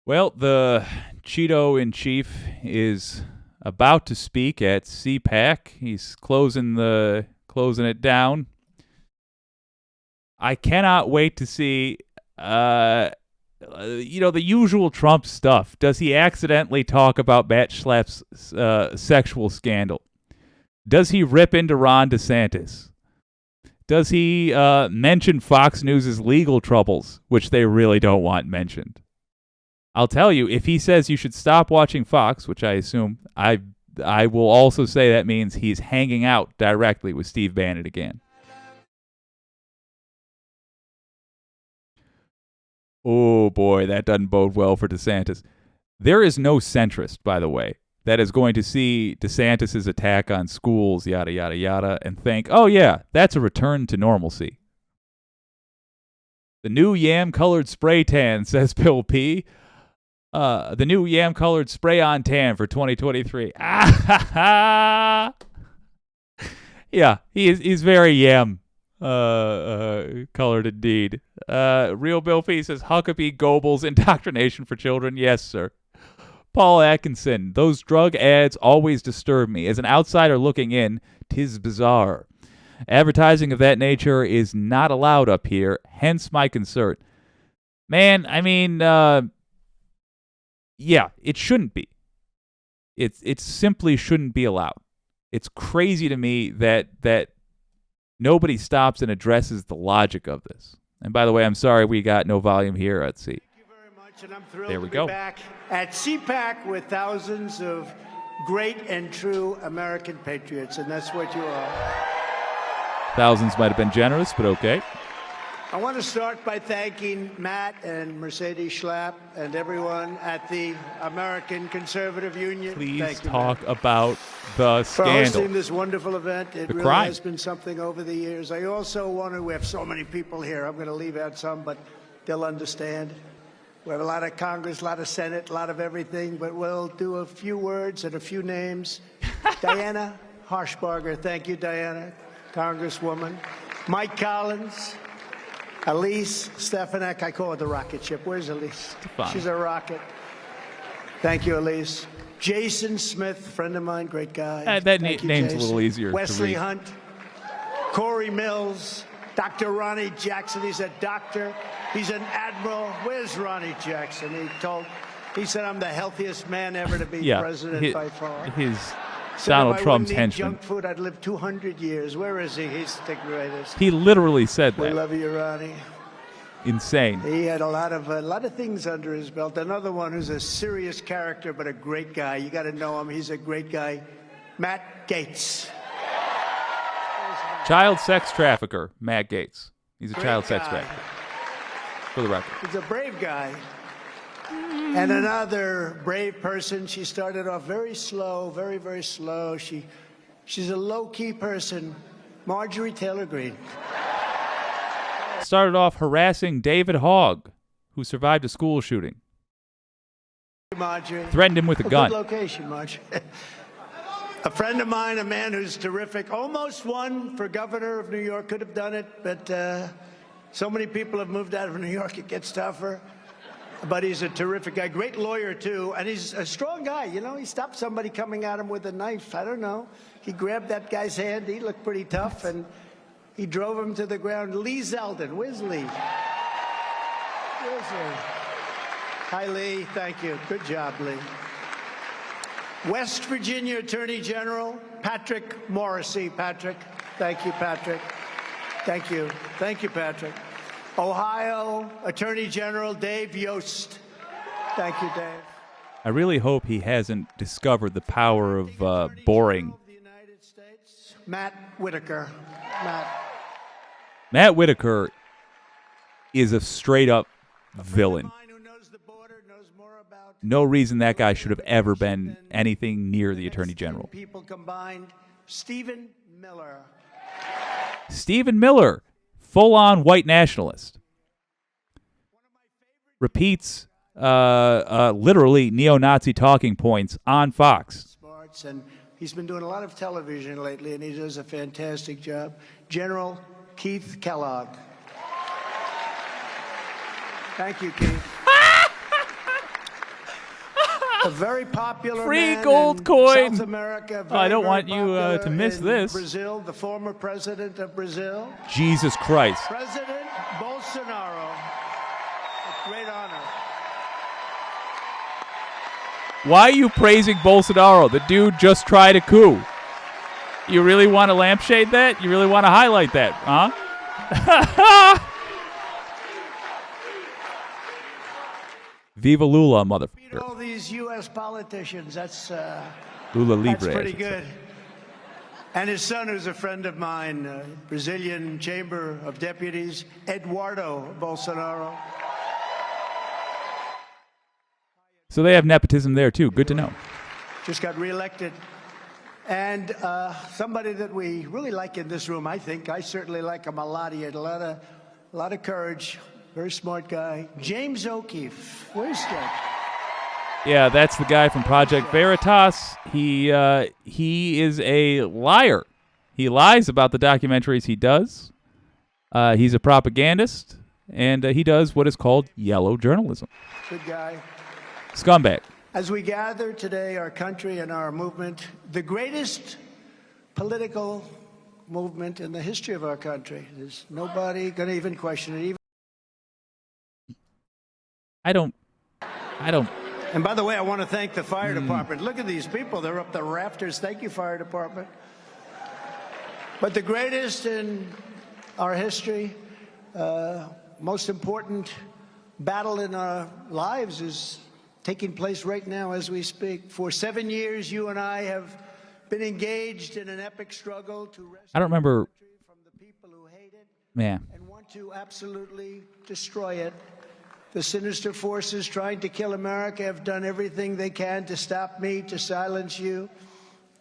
Well, the Cheeto-in-chief is about to speak at CPAC. He's closing it down. I cannot wait to see, the usual Trump stuff. Does he accidentally talk about Matt Schlapp's sexual scandal? Does he rip into Ron DeSantis? Does he mention Fox News' legal troubles, which they really don't want mentioned? I'll tell you, if he says you should stop watching Fox, which I assume, I will also say that means he's hanging out directly with Steve Bannon again. Oh boy, that doesn't bode well for DeSantis. There is no centrist, by the way, that is going to see DeSantis' attack on schools, yada, yada, yada, and think, oh yeah, that's a return to normalcy. The new yam-colored spray tan, says Bill P. The new yam-colored spray-on tan for 2023. Yeah, he's very yam colored indeed. Real Bill P says Huckabee Goebbels indoctrination for children. Yes, sir. Paul Atkinson, those drug ads always disturb me. As an outsider looking in, 'tis bizarre. Advertising of that nature is not allowed up here, hence my concern. Man, I mean, yeah, it shouldn't be. It simply shouldn't be allowed. It's crazy to me that nobody stops and addresses the logic of this. And by the way, I'm sorry we got no volume here. Let's see. Thank you very much, and I'm thrilled There we to go. be back at CPAC with thousands of great and true American patriots, and that's what you are. Thousands might have been generous, but okay. I want to start by thanking Matt and Mercedes Schlapp and everyone at the American Conservative Union. Please Thank you, talk Matt, about the for hosting scandal. this wonderful event. It The really crime. has been something over the years. I also want to, we have so many people here. I'm going to leave out some, but they'll understand. We have a lot of Congress, a lot of Senate, a lot of everything, but we'll do a few words and a few names. Diana Harshbarger. Thank you, Diana, Congresswoman. Mike Collins. Elise Stefanik, I call her the rocket ship. Where's Elise? Stefan. She's a rocket. Thank you, Elise. Jason Smith, friend of mine, great guy. That Thank you, name's Jason. a little easier Wesley to read. Hunt, Corey Mills, Dr. Ronnie Jackson. He's a doctor. He's an admiral. Where's Ronnie Jackson? He said I'm the healthiest man ever to be president by far. His Said Donald if I Trump's wouldn't eat henchman. junk food, I'd live 200 years. Where is he? He's the greatest. He literally said We that. love you, Ronnie. Insane. He had a lot of things under his belt. Another one who's a serious character but a great guy. You got to know him. He's a great guy. Matt Gaetz. Child sex trafficker, Matt Gaetz. He's a Great child sex guy. trafficker. For the record. He's a brave guy. And another brave person. She started off very slow, very, very slow. She's a low-key person. Marjorie Taylor Greene. Started off harassing David Hogg, who survived a school shooting. Marjorie. Threatened him with a gun. Good location, Marjorie. A friend of mine, a man who's terrific, almost won for governor of New York, could have done it, but so many people have moved out of New York, it gets tougher. But he's a terrific guy, great lawyer, too, and he's a strong guy. You know, he stopped somebody coming at him with a knife. I don't know. He grabbed that guy's hand. He looked pretty tough, and he drove him to the ground. Lee Zeldin. Where's Lee? Where's Lee? Hi, Lee. Thank you. Good job, Lee. West Virginia Attorney General Patrick Morrissey. Patrick. Thank you, Patrick. Thank you. Thank you, Patrick. Ohio Attorney General Dave Yost. Thank you, Dave. I really hope he hasn't discovered the power of boring. The United States, Matt Whitaker. Matt Whitaker is a straight-up villain. No reason that guy should have ever been anything near the Attorney General. People combined. Stephen Miller. Stephen Miller, full-on white nationalist. Repeats literally neo-Nazi talking points on Fox. Sports, and he's been doing a lot of television lately, and he does a fantastic job. General Keith Kellogg. Thank you, Keith. A very popular Free man gold in coin. South America. Oh, I don't very want you popular to miss in this. Brazil, the former president of Brazil, Jesus Christ. President Bolsonaro. A great honor. Why are you praising Bolsonaro? The dude just tried a coup. You really want to lampshade that? You really want to highlight that, huh? Viva Lula, Beat motherfucker. all these U.S. politicians. That's Lula Libre. that's I pretty should say. good. And his son, who's a friend of mine, Brazilian Chamber of Deputies, Eduardo Bolsonaro. So they have nepotism there, too. Good to know. Just got reelected. And somebody that we really like in this room, I think. I certainly like him a lot. He had a lot of courage. Very smart guy. James O'Keefe. Where's that? Yeah, that's the guy from Project Veritas. He is a liar. He lies about the documentaries he does. He's a propagandist, and he does what is called yellow journalism. Good guy. Scumbag. As we gather today, our country and our movement, the greatest political movement in the history of our country. There's nobody going to even question it. I don't. And by the way, I want to thank the fire department. Look at these people. They're up the rafters. Thank you, fire department. But the greatest in our history, most important battle in our lives is taking place right now as we speak. For 7 years, you and I have been engaged in an epic struggle to rescue I don't remember. the country from the people who hate it Man, and want to absolutely destroy it. The sinister forces trying to kill America have done everything they can to stop me, to silence you,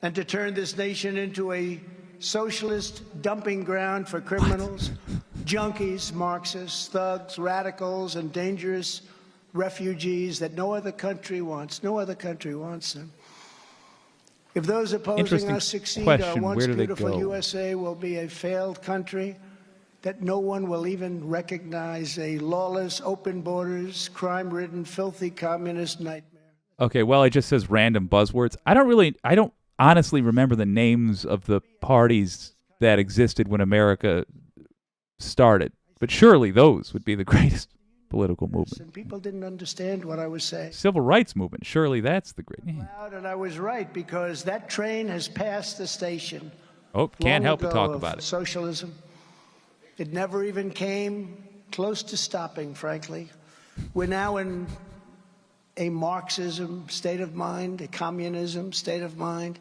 and to turn this nation into a socialist dumping ground for criminals, junkies, Marxists, thugs, radicals, and dangerous refugees that no other country wants. No other country wants them. If those opposing Interesting us succeed, our question. once Where do they beautiful go? USA will be a failed country that no one will even recognize, a lawless, open borders, crime-ridden, filthy communist nightmare. okay. Well, it just says random buzzwords. I don't honestly remember the names of the parties that existed when America started. But surely those would be the greatest political movement. And people didn't understand what I was saying. Civil rights movement. Surely that's the great. Loud, and I was right, because that train has passed the station. Oh, can't long help but ago talk of about it. Socialism. It never even came close to stopping, frankly. We're now in a Marxism state of mind, a communism state of mind,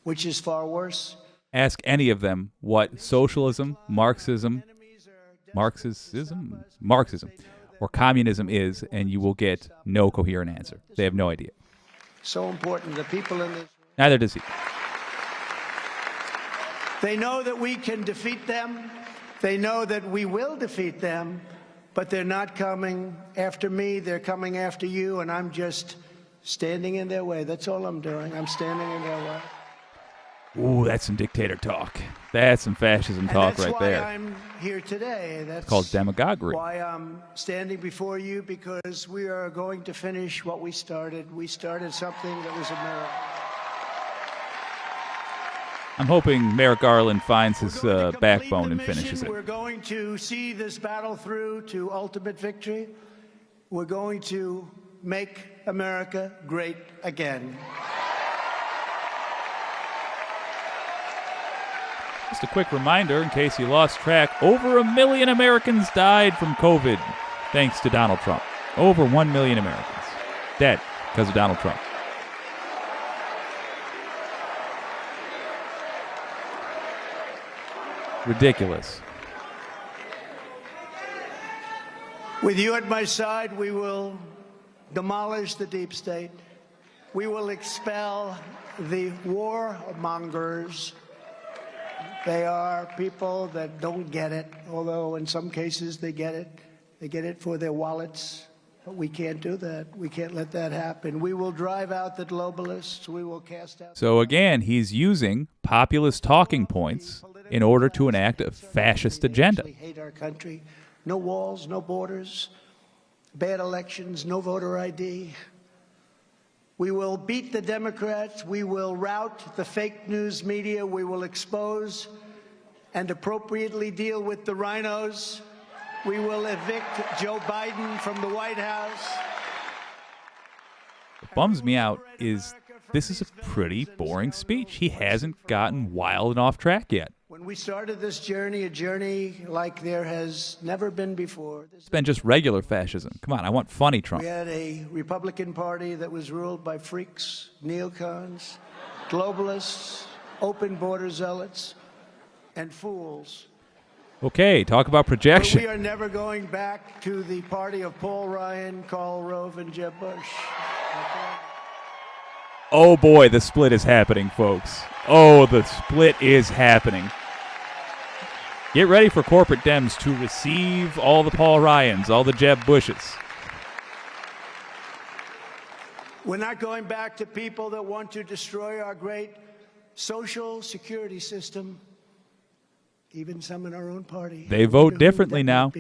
which is far worse. Ask any of them what socialism, Marxism, or communism is, and you will get no coherent answer. They have no idea. So important. The people in this room, Neither does he. they know that we can defeat them. They know that we will defeat them, but they're not coming after me. They're coming after you, and I'm just standing in their way. That's all I'm doing. I'm standing in their way. Ooh, that's some dictator talk. That's some fascism talk right there. That's why I'm here today. That's Called demagoguery. why I'm standing before you, because we are going to finish what we started. We started something that was a miracle. I'm hoping Merrick Garland finds We're his going to complete backbone the and finishes mission. it. We're going to see this battle through to ultimate victory. We're going to make America great again. Just a quick reminder, in case you lost track, over 1 million Americans died from COVID thanks to Donald Trump. Over 1 million Americans dead because of Donald Trump. Ridiculous. With you at my side, we will demolish the deep state. We will expel the warmongers. They are people that don't get it, although in some cases they get it. They get it for their wallets. But we can't do that. We can't let that happen. We will drive out the globalists. We will cast out... So again, he's using populist talking points in order to enact a fascist agenda. We hate our country. No walls, no borders, bad elections, no voter ID. We will beat the Democrats. We will rout the fake news media. We will expose and appropriately deal with the rhinos. We will evict Joe Biden from the White House. What bums me out is this is a pretty boring speech. He hasn't gotten wild and off track yet. When we started this journey, a journey like there has never been before. It's been just regular fascism. Come on, I want funny Trump. We had a Republican Party that was ruled by freaks, neocons, globalists, open border zealots, and fools. Okay, talk about But projection. we are never going back to the party of Paul Ryan, Karl Rove, and Jeb Bush. Oh boy, the split is happening, folks. Oh, the split is happening. Get ready for corporate Dems to receive all the Paul Ryans, all the Jeb Bushes. We're not going back to people that want to destroy our great social security system, even some in our own party. They vote differently now.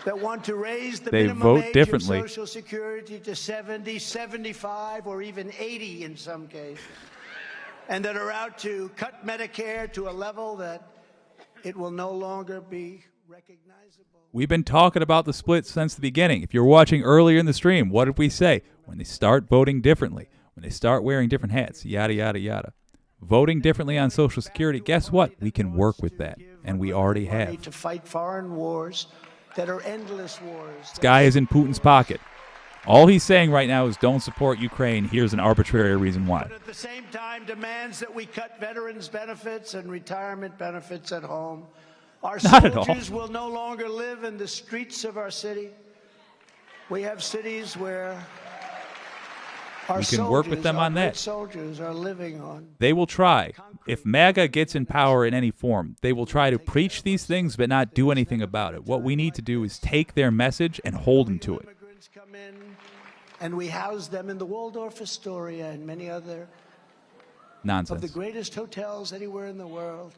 That want to raise the They minimum vote age differently. of Social Security to 70, 75, or even 80 in some cases, and that are out to cut Medicare to a level that it will no longer be recognizable. We've been talking about the split since the beginning. If you're watching earlier in the stream, what did we say? When they start voting differently, when they start wearing different hats, yada, yada, yada. Voting differently on Social Security, guess what? We can work with that, and we already have. To fight foreign wars that are endless wars. This guy is in Putin's pocket. All he's saying right now is don't support Ukraine. Here's an arbitrary reason why. But at the same time demands that we cut veterans' benefits and retirement benefits at home. Our Not at all. soldiers will no longer live in the streets of our city. We have cities where our We can work with soldiers, them our on great that. soldiers are living on. They will try. If MAGA gets in power in any form, they will try to preach these things but not do anything about it. What we need to do is take their message and hold them to it. Immigrants come in, and we house them in the Waldorf Astoria and many other of the Nonsense. greatest hotels anywhere in the world.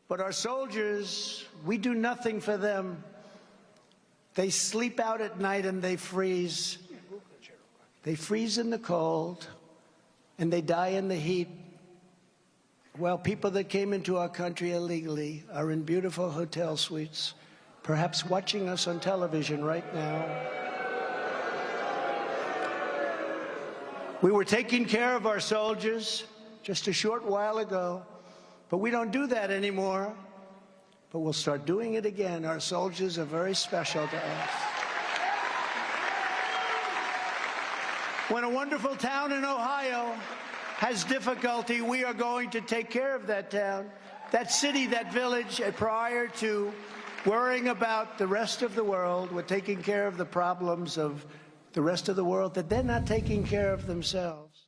But our soldiers, we do nothing for them. They sleep out at night and they freeze. They freeze in the cold and they die in the heat. While people that came into our country illegally are in beautiful hotel suites, perhaps watching us on television right now. We were taking care of our soldiers just a short while ago, but we don't do that anymore. But we'll start doing it again. Our soldiers are very special to us. When a wonderful town in Ohio has difficulty, we are going to take care of that town, that city, that village, prior to worrying about the rest of the world. We're taking care of the problems of the rest of the world that they're not taking care of themselves.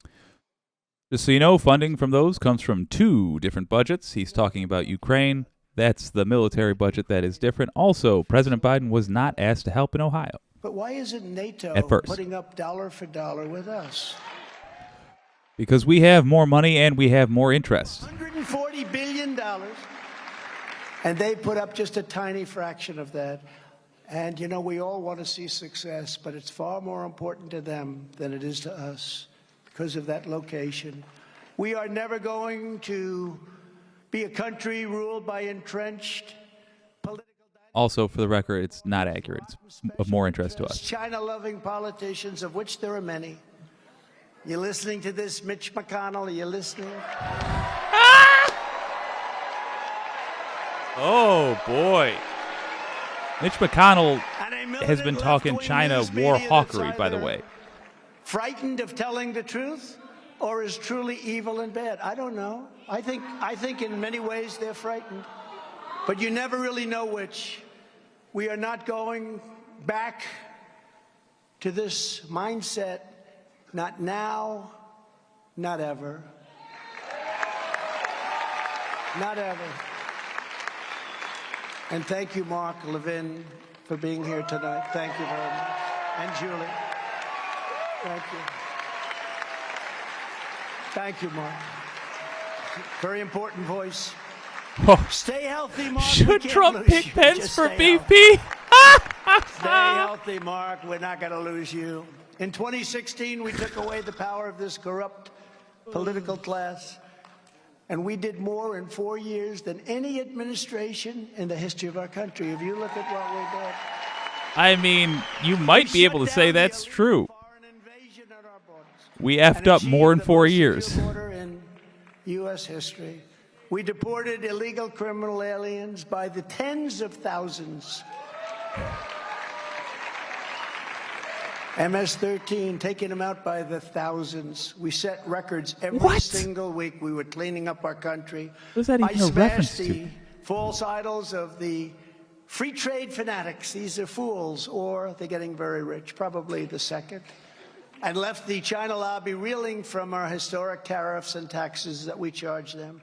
Just so you know, funding from those comes from two different budgets. He's talking about Ukraine. That's the military budget that is different. Also, President Biden was not asked to help in Ohio. But why isn't NATO At first. putting up dollar for dollar with us? Because we have more money and we have more interest. $140 billion. And they put up just a tiny fraction of that. And, you know, we all want to see success, but it's far more important to them than it is to us because of that location. We are never going to be a country ruled by entrenched political... Also, for the record, it's not accurate. It's of more interest to us. China-loving politicians, of which there are many. You listening to this, Mitch McConnell? Are you listening? Oh, boy. Mitch McConnell And a has been militant talking left-wing China news war media that's hawkery, by the either way. frightened of telling the truth or is truly evil and bad. I don't know. I think in many ways they're frightened. But you never really know which. We are not going back to this mindset. Not now, not ever. Not ever. And thank you, Mark Levin, for being here tonight. Thank you very much. And Julie. Thank you. Thank you, Mark. Very important voice. Oh, Stay healthy, Mark. We should can't Trump lose pick you. Pence Just for stay healthy. VP? Stay healthy, Mark. We're not going to lose you. In 2016, we took away the power of this corrupt political class, and we did more in 4 years than any administration in the history of our country. If you look at what we did. I mean, you might be able to say that's true. We effed up more in 4 years. In U.S. history. We deported illegal criminal aliens by the tens of thousands. MS-13, taking them out by the thousands. We set records every single week. We were cleaning up our country. What is that even a reference to? I smashed the false idols of the free trade fanatics. These are fools, or they're getting very rich, probably the second. And left the China lobby reeling from our historic tariffs and taxes that we charge them.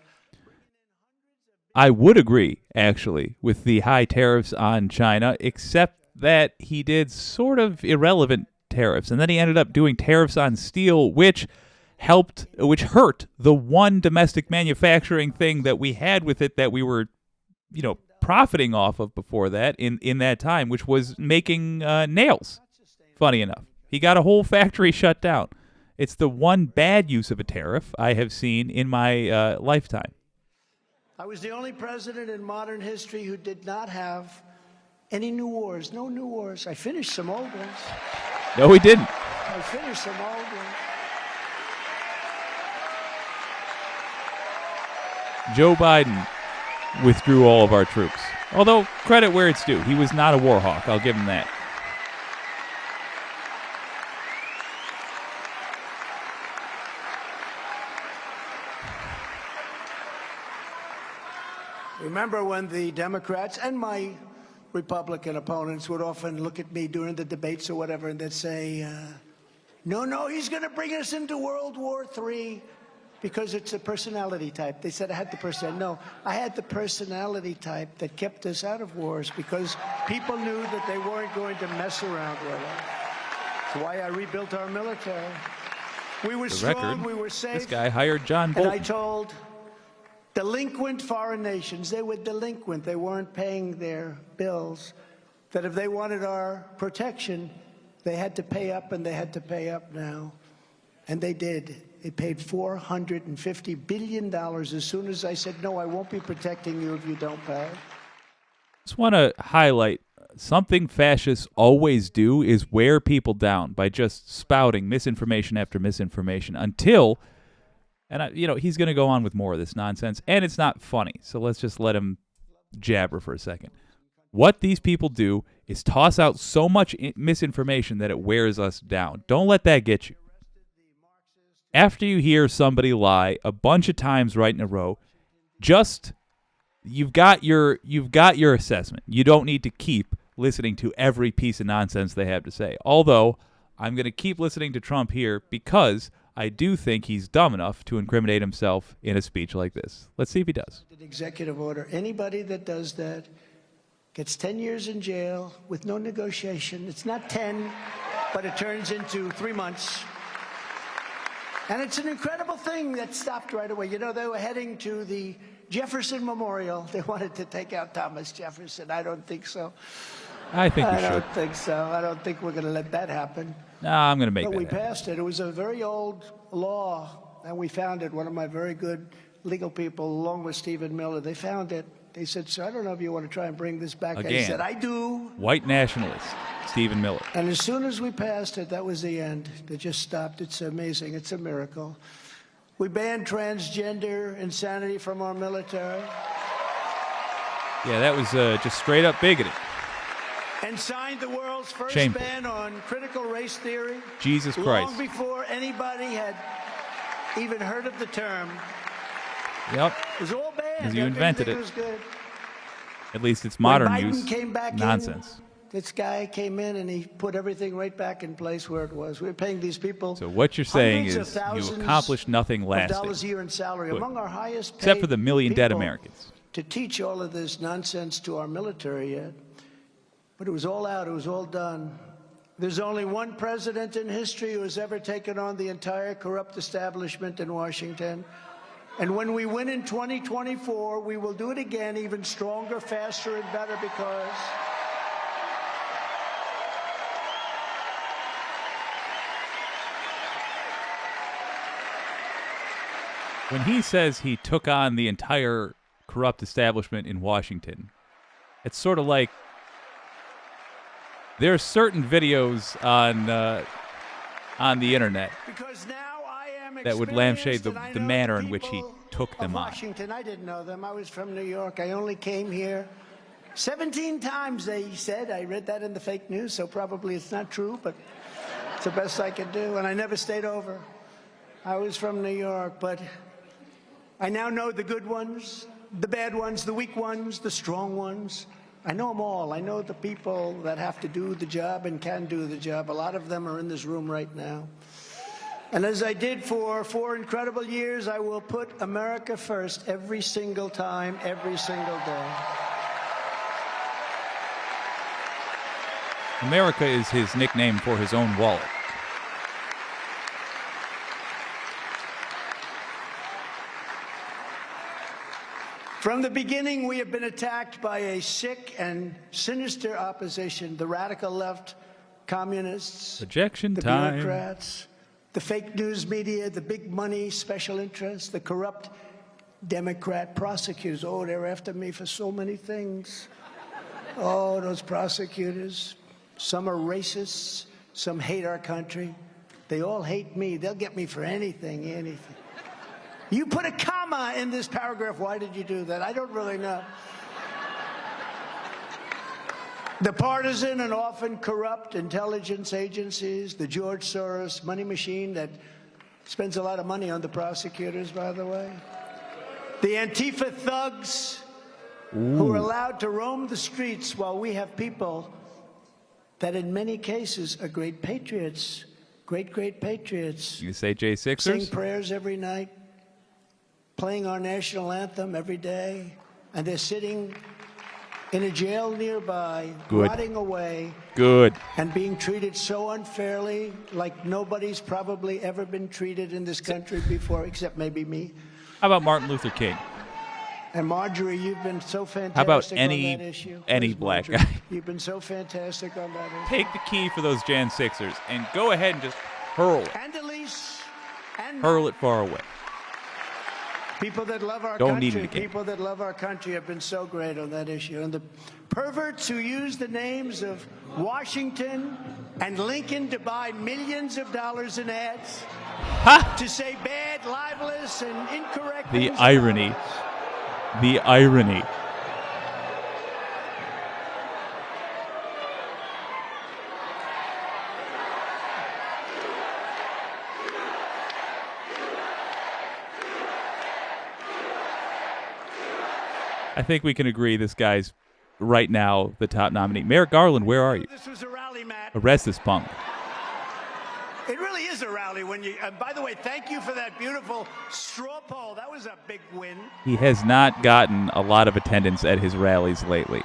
I would agree, actually, with the high tariffs on China, except that he did sort of irrelevant tariffs, and then he ended up doing tariffs on steel, which hurt the one domestic manufacturing thing that we had with it that we were, profiting off of before that in that time, which was making nails. Funny enough, he got a whole factory shut down. It's the one bad use of a tariff I have seen in my lifetime. I was the only president in modern history who did not have any new wars. No new wars. I finished some old ones. No, he didn't. I finished some old ones. Joe Biden withdrew all of our troops. Although, credit where it's due. He was not a war hawk. I'll give him that. Remember when the Democrats and my Republican opponents would often look at me during the debates or whatever, and they'd say, no, he's going to bring us into World War III because it's a personality type. They said I had the personality. No, I had the personality type that kept us out of wars because people knew that they weren't going to mess around with us. That's why I rebuilt our military. We were strong, we were safe. This guy hired John Bolton. And I told delinquent foreign nations, they were delinquent, they weren't paying their bills, that if they wanted our protection, they had to pay up, and they had to pay up now. And they did. They paid $450 billion as soon as I said, no, I won't be protecting you if you don't pay. Just want to highlight something fascists always do is wear people down by just spouting misinformation after misinformation until... And, he's going to go on with more of this nonsense, and it's not funny, so let's just let him jabber for a second. What these people do is toss out so much misinformation that it wears us down. Don't let that get you. After you hear somebody lie a bunch of times right in a row, you've got your assessment. You don't need to keep listening to every piece of nonsense they have to say. Although, I'm going to keep listening to Trump here because I do think he's dumb enough to incriminate himself in a speech like this. Let's see if he does. Executive order. Anybody that does that gets 10 years in jail with no negotiation. It's not 10, but it turns into 3 months. And it's an incredible thing that stopped right away. They were heading to the Jefferson Memorial. They wanted to take out Thomas Jefferson. I don't think so. I think we should. I don't think so. I don't think we're going to let that happen. No, I'm going to make that happen. But we passed it. It was a very old law, and we found it. One of my very good legal people, along with Stephen Miller, they found it. They said, sir, I don't know if you want to try and bring this back. Again, I said, I do. White nationalist, Stephen Miller. And as soon as we passed it, that was the end. It just stopped. It's amazing. It's a miracle. We banned transgender insanity from our military. Yeah, that was just straight up bigoted. And signed the world's first Shameful. ban on critical race theory. Jesus Christ. Long before anybody had even heard of the term. Yep. It was all banned. Because you invented it. Was good. At least it's modern when Biden use. Came back nonsense. This guy came in and he put everything right back in place where it was. We were paying these people. So what you're saying is you accomplished nothing lasting. Dollars a year in salary, among our highest paid except for the million dead Americans. To teach all of this nonsense to our military yet. But it was all out. It was all done. There's only one president in history who has ever taken on the entire corrupt establishment in Washington. And when we win in 2024, we will do it again, even stronger, faster, and better When he says he took on the entire corrupt establishment in Washington, it's sort of like there are certain videos on the internet Because now I am that would lampshade experienced and I the know manner the in which he people took them of on. Washington, I didn't know them. I was from New York. I only came here 17 times, they said. I read that in the fake news, so probably it's not true, but it's the best I could do. And I never stayed over. I was from New York, but I now know the good ones, the bad ones, the weak ones, the strong ones. I know them all. I know the people that have to do the job and can do the job. A lot of them are in this room right now. And as I did for 4 incredible years, I will put America first every single time, every single day. America is his nickname for his own wallet. From the beginning, we have been attacked by a sick and sinister opposition, the radical left, communists, Projection the time. bureaucrats, the fake news media, the big money special interests, the corrupt Democrat prosecutors. Oh, they're after me for so many things. Oh, those prosecutors. Some are racists. Some hate our country. They all hate me. They'll get me for anything, anything. You put a comma in this paragraph. Why did you do that? I don't really know. The partisan and often corrupt intelligence agencies, the George Soros money machine that spends a lot of money on the prosecutors, by the way. The Antifa thugs who are allowed to roam the streets while we have people that in many cases are great patriots, great patriots. You say J Sing Sixers? prayers every night, playing our national anthem every day, and they're sitting in a jail nearby, Good. rotting away, Good. and being treated so unfairly, like nobody's probably ever been treated in this country before, except maybe me. How about Martin Luther King? And Marjorie, you've been so fantastic How about on any that issue. Where's black Marjorie? guy? You've been so fantastic on that issue. Take the key for those Jan Sixers and go ahead and just hurl it. And Elise, and Hurl it far away. people that love our Don't need country, it again. people that love our country have been so great on that issue. And the perverts who use the names of Washington and Lincoln to buy millions of dollars in ads, to say bad, libelous, and incorrect The things irony. about us. The irony. I think we can agree this guy's right now the top nominee. Merrick Garland, where are you? This was a rally, Matt. Arrest this punk. It really is a rally when you. By the way, thank you for that beautiful straw poll. That was a big win. He has not gotten a lot of attendance at his rallies lately.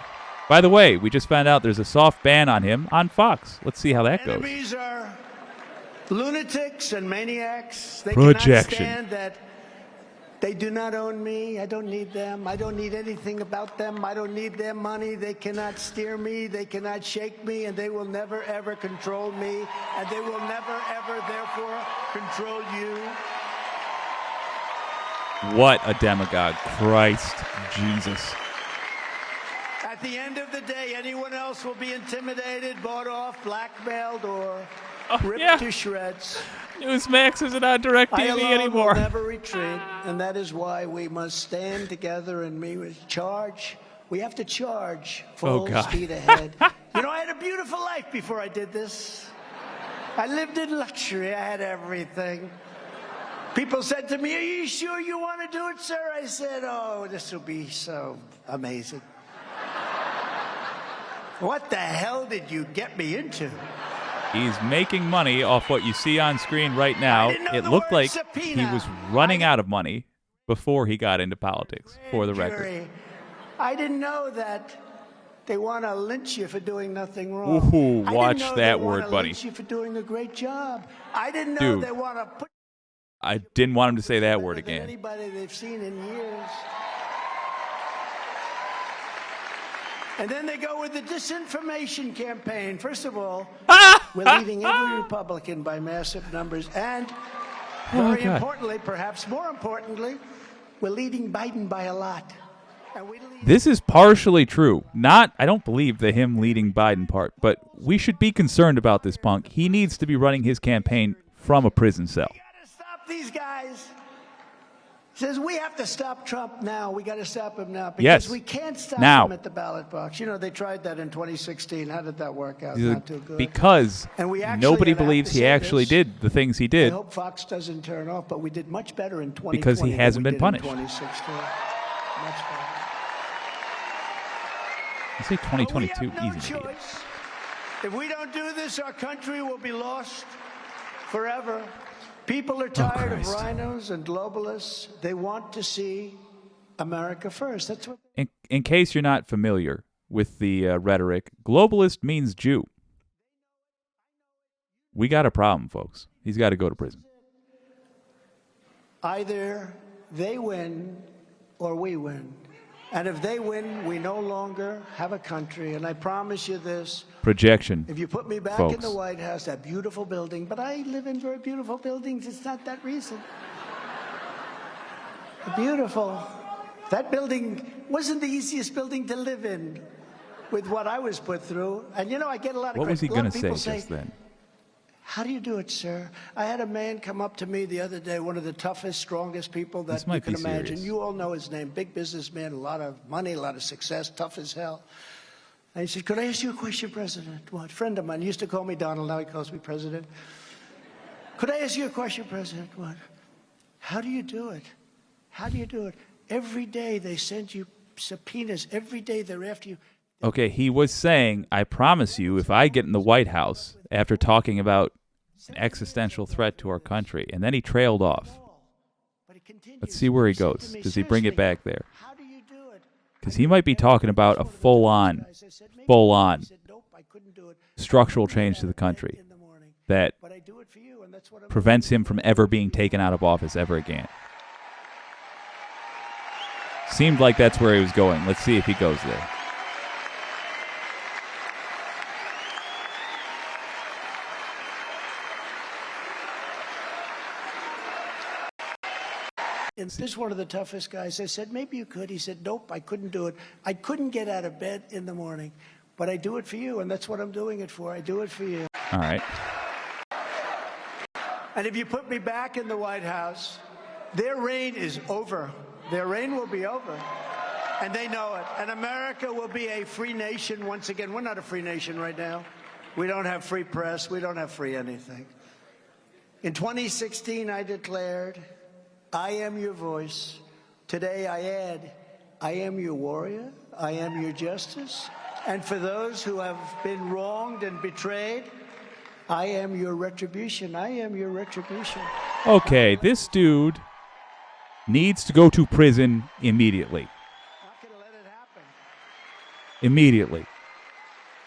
By the way, we just found out there's a soft ban on him on Fox. Let's see how that goes. Enemies are lunatics and maniacs. They Projection. cannot stand that. They do not own me. I don't need them. I don't need anything about them. I don't need their money. They cannot steer me. They cannot shake me. And they will never, ever control me. And they will never, ever, therefore, control you. What a demagogue. Christ Jesus. At the end of the day, anyone else will be intimidated, bought off, blackmailed, or ripped to shreds. Newsmax isn't on DirecTV I alone anymore. will never retreat, and that is why we must stand together and we must charge. We have to charge full God. speed ahead. You know, I had a beautiful life before I did this. I lived in luxury. I had everything. People said to me, "Are you sure you want to do it, sir?" I said, "Oh, this will be so amazing." What the hell did you get me into? He's making money off what you see on screen right now. I didn't know It the looked word like subpoena. he was running out of money before he got into politics, for the record. Jury, I didn't know that they want to lynch you for doing nothing wrong. Ooh, I watch didn't know that they word, wanna buddy. Lynch you for doing a great job. I didn't know Dude. they want to put I didn't want him to say that word better than again. anybody they've seen in years. And then they go with the disinformation campaign. First of all, we're leading every Republican by massive numbers. And Very God. importantly, perhaps more importantly, we're leading Biden by a lot. And we lead This is partially true. I don't believe the him leading Biden part, but we should be concerned about this punk. He needs to be running his campaign from a prison cell. We got to stop these guys. Says we have to stop Trump now. We got to stop him now because Yes. we can't stop Now. him at the ballot box. You know, they tried that in 2016. How did that work out? Not too good. Because And we actually, nobody and I have believes to he say actually this, did the things he I did. hope Fox doesn't turn off, but we did much better in 2020 Because he than hasn't we been did punished. In 2016. Much better. I say But we 2022, have no easy to get. choice. If we don't do this, our country will be lost forever. People are tired of Christ. rhinos and globalists. They want to see America first. That's what. In case you're not familiar with the rhetoric, globalist means Jew. We got a problem, folks. He's got to go to prison. Either they win or we win. And if they win, we no longer have a country. And I promise you this, Projection. if you put me back Folks. in the White House, that beautiful building, but I live in very beautiful buildings. It's not that reason. Beautiful. That building wasn't the easiest building to live in with what I was put through. And you know, I get a lot of What was he going going to to say just then? How do you do it, sir? I had a man come up to me the other day, one of the toughest, strongest people that you might can be imagine. serious. You all know his name, big businessman, a lot of money, a lot of success, tough as hell. And he said, could I ask you a question, President? What? Friend of mine, he used to call me Donald, now he calls me President. Could I ask you a question, President? What? How do you do it? How do you do it? Every day they send you subpoenas. Every day they're after you. Okay, he was saying, I promise you, if I get in the White House, after talking about an existential threat to our country, and then he trailed off. But it continues. Let's see where he said to goes. me, Does he bring it "Seriously, back there? How do you do it?" Because he might be talking about a full-on structural change to the country that prevents him from ever being taken out of office ever again. Seemed like that's where he was going. Let's see if he goes there. And this is one of the toughest guys. I said, maybe you could. He said, nope, I couldn't do it. I couldn't get out of bed in the morning, but I do it for you, and that's what I'm doing it for. I do it for you. All right. And if you put me back in the White House, their reign is over. Their reign will be over. And they know it. And America will be a free nation once again. We're not a free nation right now. We don't have free press. We don't have free anything. In 2016, I declared, I am your voice. Today I add, I am your warrior. I am your justice. And for those who have been wronged and betrayed, I am your retribution. I am your retribution. Okay, this dude needs to go to prison immediately. Not gonna let it happen. Immediately.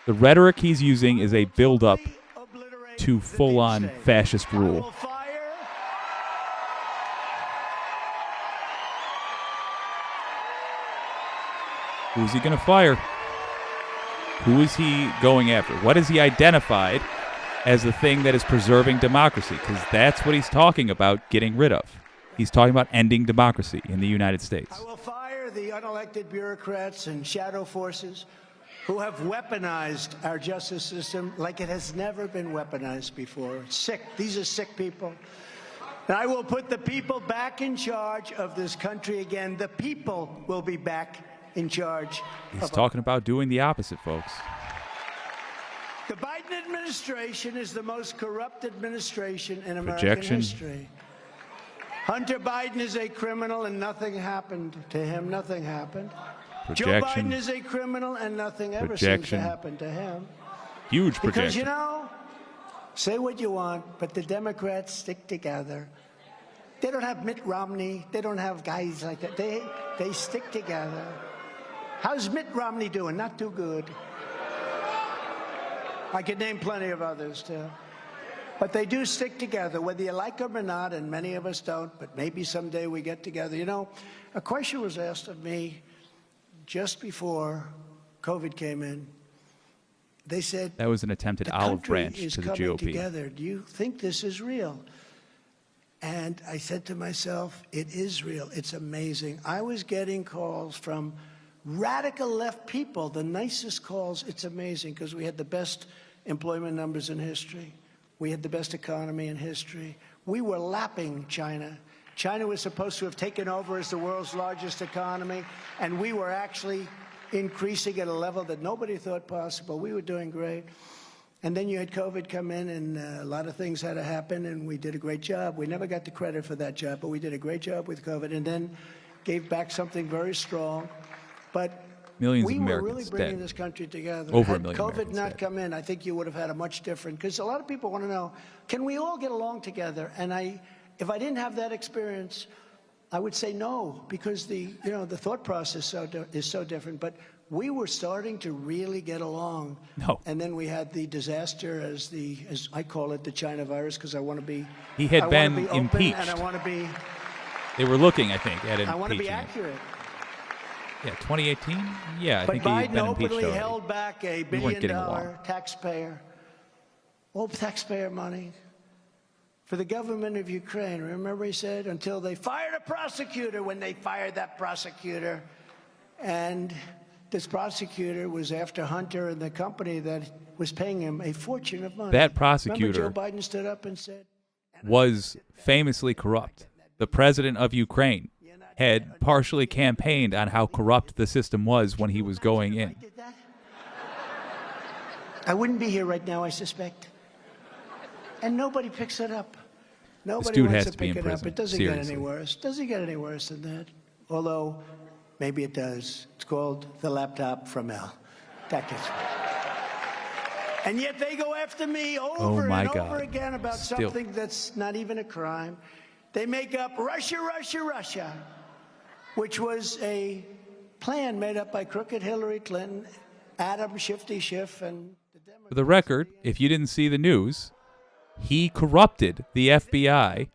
The rhetoric he's using is a build-up Obliterate to the full-on deep state. fascist I will rule. fire. Who's he going to fire? Who is he going after? What has he identified as the thing that is preserving democracy? Because that's what he's talking about getting rid of. He's talking about ending democracy in the United States. I will fire the unelected bureaucrats and shadow forces who have weaponized our justice system like it has never been weaponized before. It's sick. These are sick people. And I will put the people back in charge of this country again. The people will be back in charge. He's talking about doing the opposite, folks. The Biden administration is the most corrupt administration in American Projection. history. Hunter Biden is a criminal and nothing happened to him. Nothing happened. Joe Projection. Biden is a criminal and nothing ever seems to Projection. happen to him. Huge Because, projection. you know, say what you want, but the Democrats stick together. They don't have Mitt Romney. They don't have guys like that. They stick together. How's Mitt Romney doing? Not too good. I could name plenty of others, too. But they do stick together, whether you like them or not, and many of us don't, but maybe someday we get together. You know, a question was asked of me just before COVID came in. They said, That was an attempted the olive country branch is to the coming GOP. together. Do you think this is real? And I said to myself, it is real. It's amazing. I was getting calls from radical left people, the nicest calls. It's amazing because we had the best employment numbers in history. We had the best economy in history. We were lapping China. China was supposed to have taken over as the world's largest economy, and we were actually increasing at a level that nobody thought possible. We were doing great. And then you had COVID come in, and a lot of things had to happen, and we did a great job. We never got the credit for that job, but we did a great job with COVID, and then gave back something very strong. But Millions we of were Americans really bringing dead. this country together. Over a Had million COVID Americans not dead. come in, I think you would have had a much different, because a lot of people want to know, can we all get along together? And if I didn't have that experience, I would say no, because the thought process is so different. But we were starting to really get along. No. And then we had the disaster, as I call it, the China virus, because I want to be. He had I been want to be impeached. open, and I want to be. They were looking, I think, at impeaching I want to be him. accurate. Yeah, 2018? Yeah, I But think he'd Biden been impeached openly already. held back a We weren't getting billion-dollar along. taxpayer money for the government of Ukraine. Remember he said, until they fired a prosecutor, when they fired that prosecutor. And this prosecutor was after Hunter and the company that was paying him a fortune of money. That prosecutor Remember Joe Biden stood up and said, was famously corrupt. The president of Ukraine had partially campaigned on how corrupt the system was when he was going in. I did that? I wouldn't be here right now, I suspect. And nobody picks it up. Nobody dude wants has to to be pick in it up. prison, It doesn't get seriously. any worse. Doesn't get any worse than that. Although, maybe it does. It's called the laptop from Al. That gets worse. And yet they go after me over my and over God. again about Still. something that's not even a crime. They make up Russia, Russia, Russia, which was a plan made up by crooked Hillary Clinton, Adam Shifty Schiff, and the Democrats. For the record, if you didn't see the news, he corrupted the FBI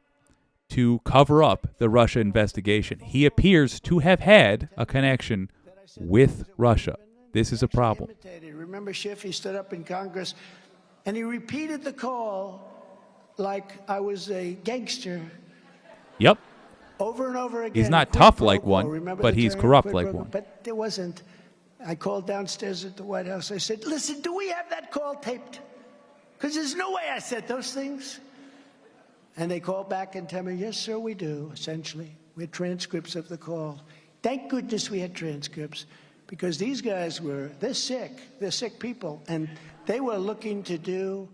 to cover up the Russia investigation. He appears to have had a connection with Russia. This is a problem. Remember Schiff, he stood up in Congress and he repeated the call like I was a gangster Yep. over and over again. He's not Quid tough pro like quo. one, Remember but the he's term? corrupt Quid like pro quo. one. But there wasn't. I called downstairs at the White House. I said, listen, do we have that call taped? Because there's no way I said those things. And they called back and tell me, yes, sir, we do, essentially. We had transcripts of the call. Thank goodness we had transcripts, because these guys they're sick people, and they were looking to do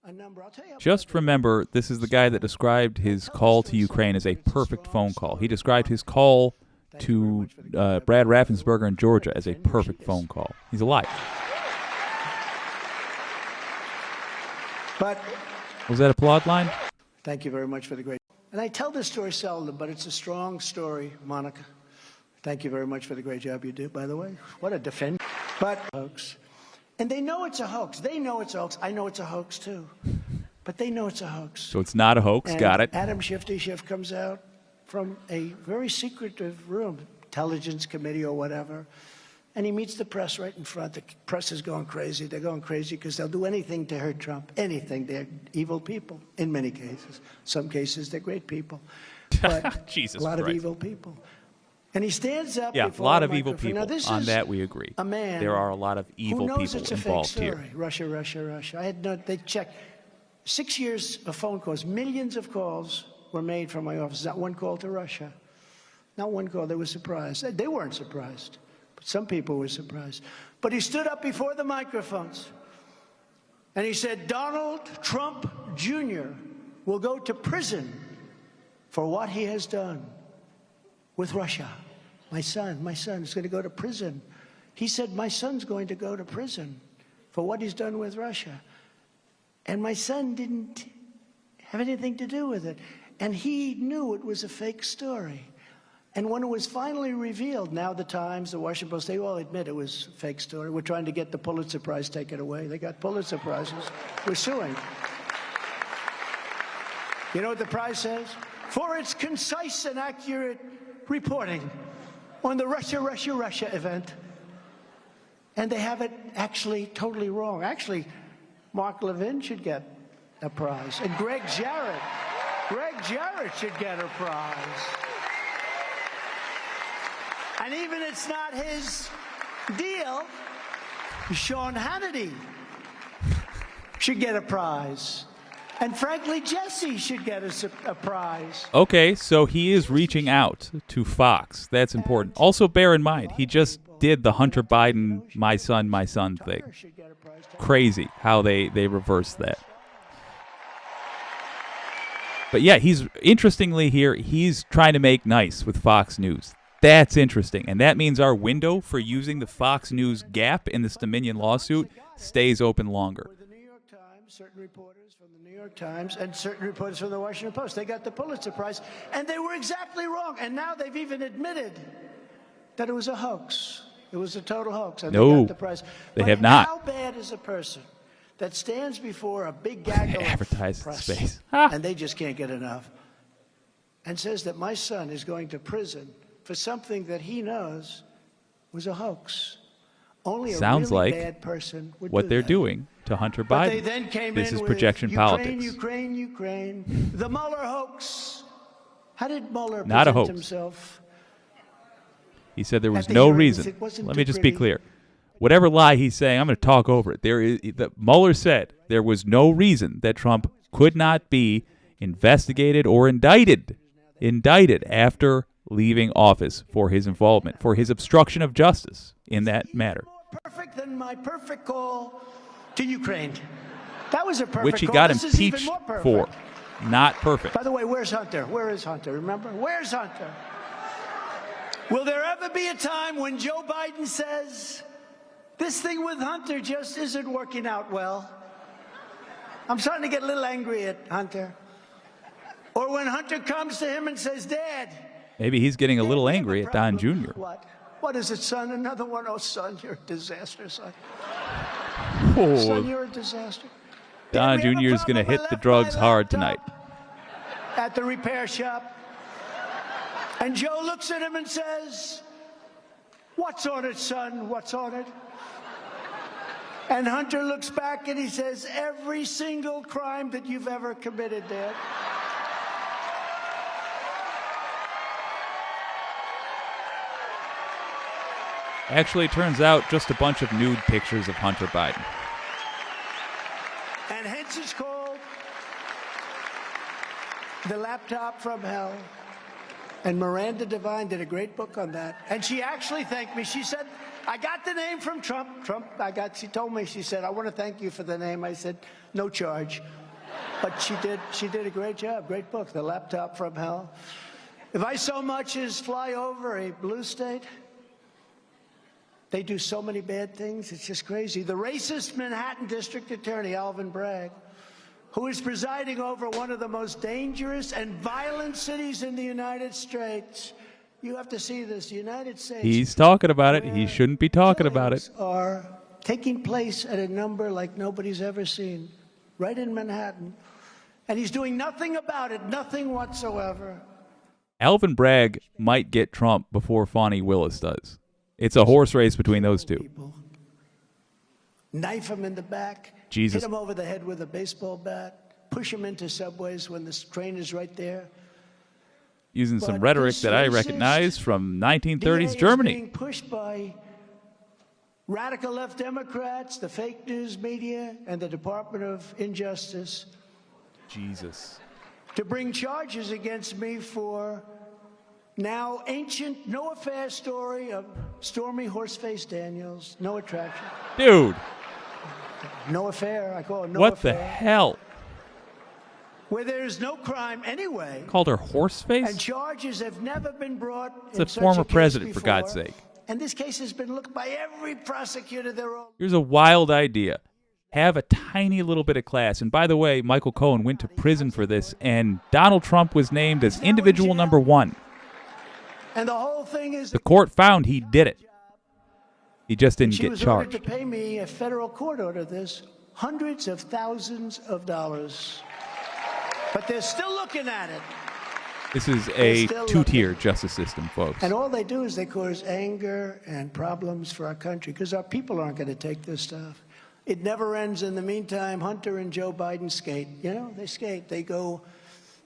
a number. I'll tell you. Just remember, this is the guy that described his call to Ukraine as a perfect phone call. He described his call to Brad Raffensperger in Georgia as a perfect phone call. He's a liar. But Was that applaud line? thank you very much for the great. And I tell this story seldom, but it's a strong story, Monica. Thank you very much for the great job you do, by the way. What a defense. But hoax. And they know it's a hoax. They know it's a hoax. I know it's a hoax, too. But they know it's a hoax. So it's not a hoax. And Got it. Adam Shifty Schiff comes out from a very secretive room, intelligence committee or whatever, and he meets the press right in front. The press is going crazy. They're going crazy because they'll do anything to hurt Trump. Anything. They're evil people in many cases. Some cases, they're great people. But Jesus a lot of Christ. evil people. And he stands up Yeah, a before lot the of evil microphone. people. Now, this On is that we agree. a man There are a lot of evil who knows people it's a fake involved story. here. Russia, Russia, Russia. They checked 6 years of phone calls. Millions of calls were made from my office. Not one call to Russia. Not one call. They were surprised. They weren't surprised. But some people were surprised. But he stood up before the microphones and he said, Donald Trump Jr. will go to prison for what he has done with Russia. My son is going to go to prison. He said, my son's going to go to prison for what he's done with Russia. And my son didn't have anything to do with it. And he knew it was a fake story. And when it was finally revealed, now the Times, the Washington Post, they all admit it was a fake story. We're trying to get the Pulitzer Prize taken away. They got Pulitzer Prizes. We're suing. You know what the prize says? For its concise and accurate reporting on the Russia, Russia, Russia event. And they have it actually totally wrong. Actually, Mark Levin should get a prize. And Greg Jarrett. Greg Jarrett should get a prize. And even it's not his deal, Sean Hannity should get a prize. And frankly, Jesse should get a prize. Okay, so he is reaching out to Fox. That's important. Also, bear in mind, he just did the Hunter Biden, my son thing. Crazy how they reversed that. But yeah, interestingly here, he's trying to make nice with Fox News. That's interesting. And that means our window for using the Fox News gap in this Dominion lawsuit stays open longer. Certain reporters from the New York Times and certain reporters from the Washington Post, they got the Pulitzer Prize, and they were exactly wrong. And now they've even admitted that it was a hoax. It was a total hoax, and they got the prize. They have not. How bad is a person that stands before a big gaggle advertise of press, space, and they just can't get enough, and says that my son is going to prison for something that he knows was a hoax? Only Sounds a really like bad person would what do they're that. doing to Hunter But Biden. they then came This in is with projection politics. Ukraine. The Mueller hoax. How did Mueller Not a present hoax. himself? He said there was At the no hearings, reason. it wasn't Let too me just be pretty. clear. Whatever lie he's saying, I'm going to talk over it. Mueller said there was no reason that Trump could not be investigated or indicted after leaving office for his involvement, for his obstruction of justice in that matter. More perfect than my perfect call to Ukraine. That was a perfect Which he call. got This is even impeached more perfect. for. Not perfect. By the way, where's Hunter? Where is Hunter? Remember? Where's Hunter? Will there ever be a time when Joe Biden says, this thing with Hunter just isn't working out well? I'm starting to get a little angry at Hunter. Or when Hunter comes to him and says, Dad. Maybe he's getting a little we have angry a at Don problem." Jr. What? What is it, son? Another one? Oh, son, you're a disaster, son. Son, Oh, you're a disaster. Don Dad, we have a Jr. is going to problem. hit I the left drugs my hard tonight. laptop at the repair shop. And Joe looks at him and says, what's on it, son? What's on it? And Hunter looks back and he says, every single crime that you've ever committed, Dad. Actually, it turns out just a bunch of nude pictures of Hunter Biden. And hence it's called The Laptop from Hell. And Miranda Devine did a great book on that. And she actually thanked me. She said, I got the name from Trump. She told me, she said, I want to thank you for the name. I said, no charge. But she did a great job. Great book, The Laptop from Hell. If I so much as fly over a blue state, they do so many bad things. It's just crazy. The racist Manhattan District Attorney, Alvin Bragg, who is presiding over one of the most dangerous and violent cities in the United States. You have to see this. The United States. He's talking about it. He shouldn't be talking about it. Are taking place at a number like nobody's ever seen, right in Manhattan. And he's doing nothing about it, nothing whatsoever. Alvin Bragg might get Trump before Fani Willis does. It's a horse race between those two. People. Knife him in the back. Jesus. Hit him over the head with a baseball bat. Push him into subways when the train is right there. Using some But rhetoric this that I racist recognize from 1930s DA is Germany. being pushed by radical left Democrats, the fake news media, and the Department of Injustice Jesus. to bring charges against me for now ancient, no affair story of Stormy Horseface Daniels. No attraction. Dude, No affair. I call it no what affair. the hell? Where there is no crime anyway. Called her horse And face? charges have never been brought. It's in a such former case president, for before. God's sake. And this case has been looked by every prosecutor. They're all. Here's a wild idea. Have a tiny little bit of class. And by the way, Michael Cohen went to prison for this, and Donald Trump was named as individual number 1. And the whole thing is. The court found he did it. He just didn't She get was ordered charged. to pay me, a federal court ordered this, hundreds of thousands of dollars. But they're still looking at it. This is a still two-tier justice system, folks. And all they do is they cause anger and problems for our country because our people aren't going to take this stuff. It never ends. In the meantime, Hunter and Joe Biden skate. You know, they skate. They go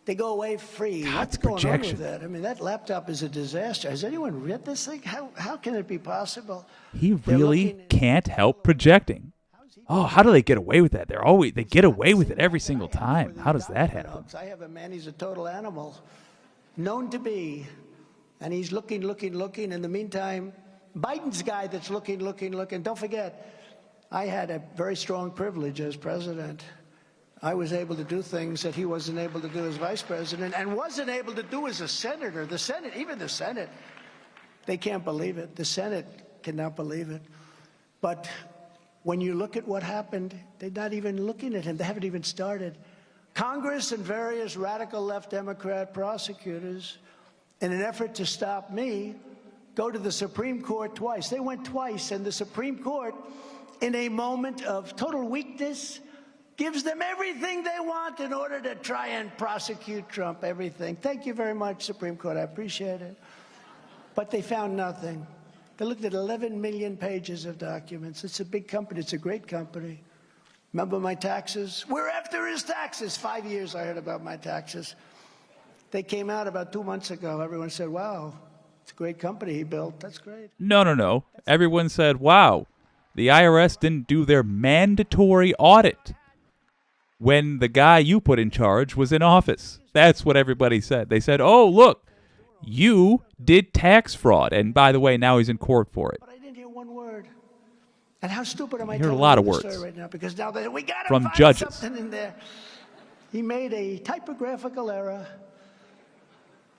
They go away free. What's going on with that? I mean, that laptop is a disaster. Has anyone read this thing? How can it be possible? He really can't help projecting. Oh, how do they get away with that? They get away with it every single time. How does that happen? I have a man, he's a total animal, known to be, and he's looking. In the meantime, Biden's guy that's looking. Don't forget, I had a very strong privilege as president. I was able to do things that he wasn't able to do as vice president and wasn't able to do as a senator. The Senate, even the Senate, they can't believe it. The Senate cannot believe it. But when you look at what happened, they're not even looking at him. They haven't even started. Congress and various radical left Democrat prosecutors, in an effort to stop me, go to the Supreme Court twice. They went twice, and the Supreme Court, in a moment of total weakness, gives them everything they want in order to try and prosecute Trump, everything. Thank you very much, Supreme Court. I appreciate it. But they found nothing. They looked at 11 million pages of documents. It's a big company. It's a great company. Remember my taxes? We're after his taxes. 5 years I heard about my taxes. They came out about 2 months ago. Everyone said, wow, it's a great company he built. That's great. No. Everyone said, wow, the IRS didn't do their mandatory audit when the guy you put in charge was in office. That's what everybody said. They said, oh, look, you did tax fraud. And by the way, now he's in court for it. But I didn't hear one word. And how stupid am I? I heard a lot of words right now? Because now we got from judges. Something in there. He made a typographical error.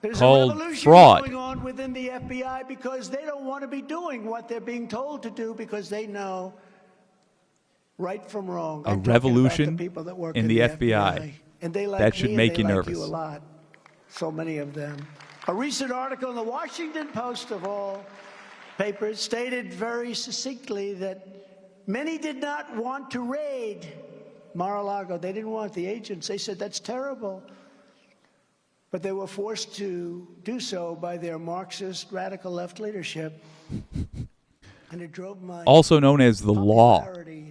There's called a revolution fraud going on within the FBI because they don't want to be doing what they're being told to do because they know right from wrong. A revolution in the FBI. And they like that should make you nervous. You a lot. So many of them. A recent article in the Washington Post, of all papers, stated very succinctly that many did not want to raid Mar-a-Lago. They didn't want the agents. They said that's terrible. But they were forced to do so by their Marxist radical left leadership. And it drove my also known as the law.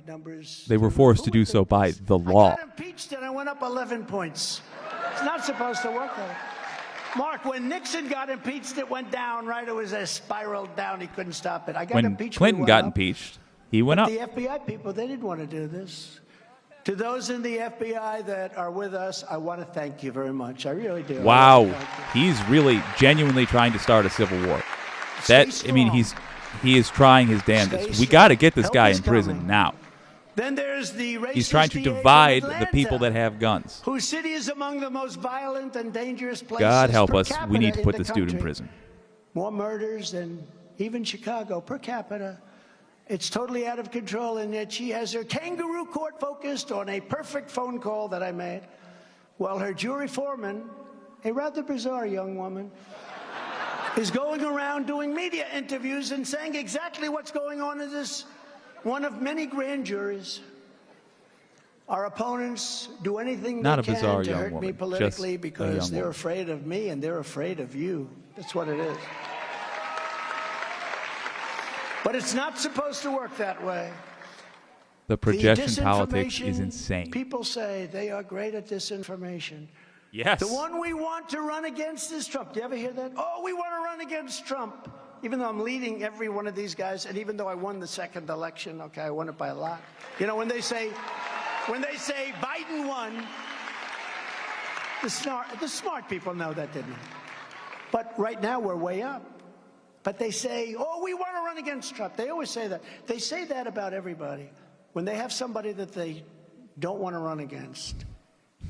Numbers. They were forced to do so by the law. I got impeached and I went up 11 points. It's not supposed to work that way. Mark, when Nixon got impeached, it went down, right? It was a spiral down. He couldn't stop it. I got when impeached. Clinton got impeached, he went up. The FBI people, they didn't want to do this. To those in the FBI that are with us, I want to thank you very much. I really do. Wow, he's really genuinely trying to start a civil war. He is trying his damnedest. We got to get this guy in prison now. Then there's the racist He's trying to divide the people that have guns. Whose city is among the most violent and dangerous places. God help us. We need to put this dude in prison. More murders than even Chicago per capita. It's totally out of control, and yet she has her kangaroo court focused on a perfect phone call that I made, while her jury foreman, a rather bizarre young woman, is going around doing media interviews and saying exactly what's going on in this one of many grand juries. Our opponents do anything they can to hurt me politically because they're afraid of me and they're afraid of you. That's what it is. But it's not supposed to work that way. The projection politics is insane. People say they are great at disinformation. Yes. The one we want to run against is Trump. Do you ever hear that? Oh, we want to run against Trump. Even though I'm leading every one of these guys, and even though I won the second election, okay, I won it by a lot. You know, when they say Biden won, the smart people know that, didn't they? But right now we're way up. But they say, oh, we want to run against Trump. They always say that. They say that about everybody. When they have somebody that they don't want to run against,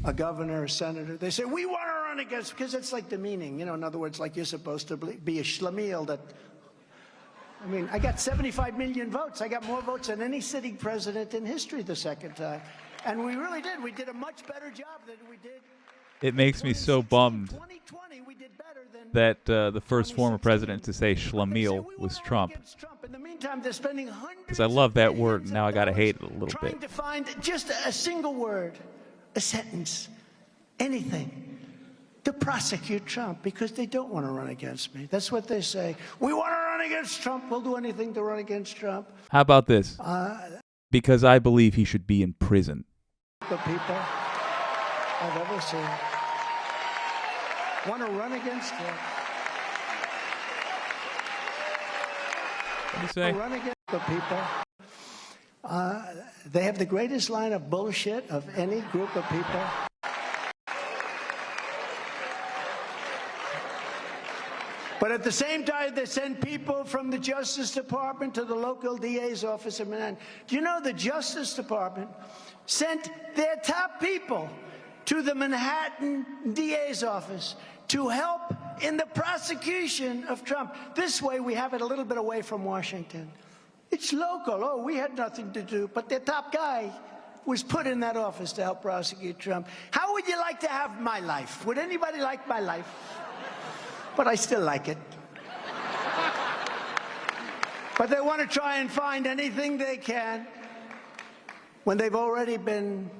a governor, a senator, they say, we want to run against, because it's like demeaning. You know, in other words, like you're supposed to be a schlemiel that, I mean, I got 75 million votes. I got more votes than any sitting president in history the second time. And we really did. We did a much better job than we did. It makes me so bummed that the first former president to say schlemiel was Trump. Because I love that word, and now I got to hate it a little bit. Trying to find just a single word, a sentence, anything, to prosecute Trump, because they don't want to run against me. That's what they say. We want to run against Trump. We'll do anything to run against Trump. How about this? Because I believe he should be in prison. The people I've ever seen. Want to run against What do you say? run against the people. They have the greatest line of bullshit of any group of people. But at the same time, they send people from the Justice Department to the local DA's office in Manhattan. Do you know the Justice Department sent their top people to the Manhattan DA's office to help in the prosecution of Trump? This way, we have it a little bit away from Washington. It's local. Oh, we had nothing to do. But their top guy was put in that office to help prosecute Trump. How would you like to have my life? Would anybody like my life? But I still like it. But they want to try and find anything they can when they've already been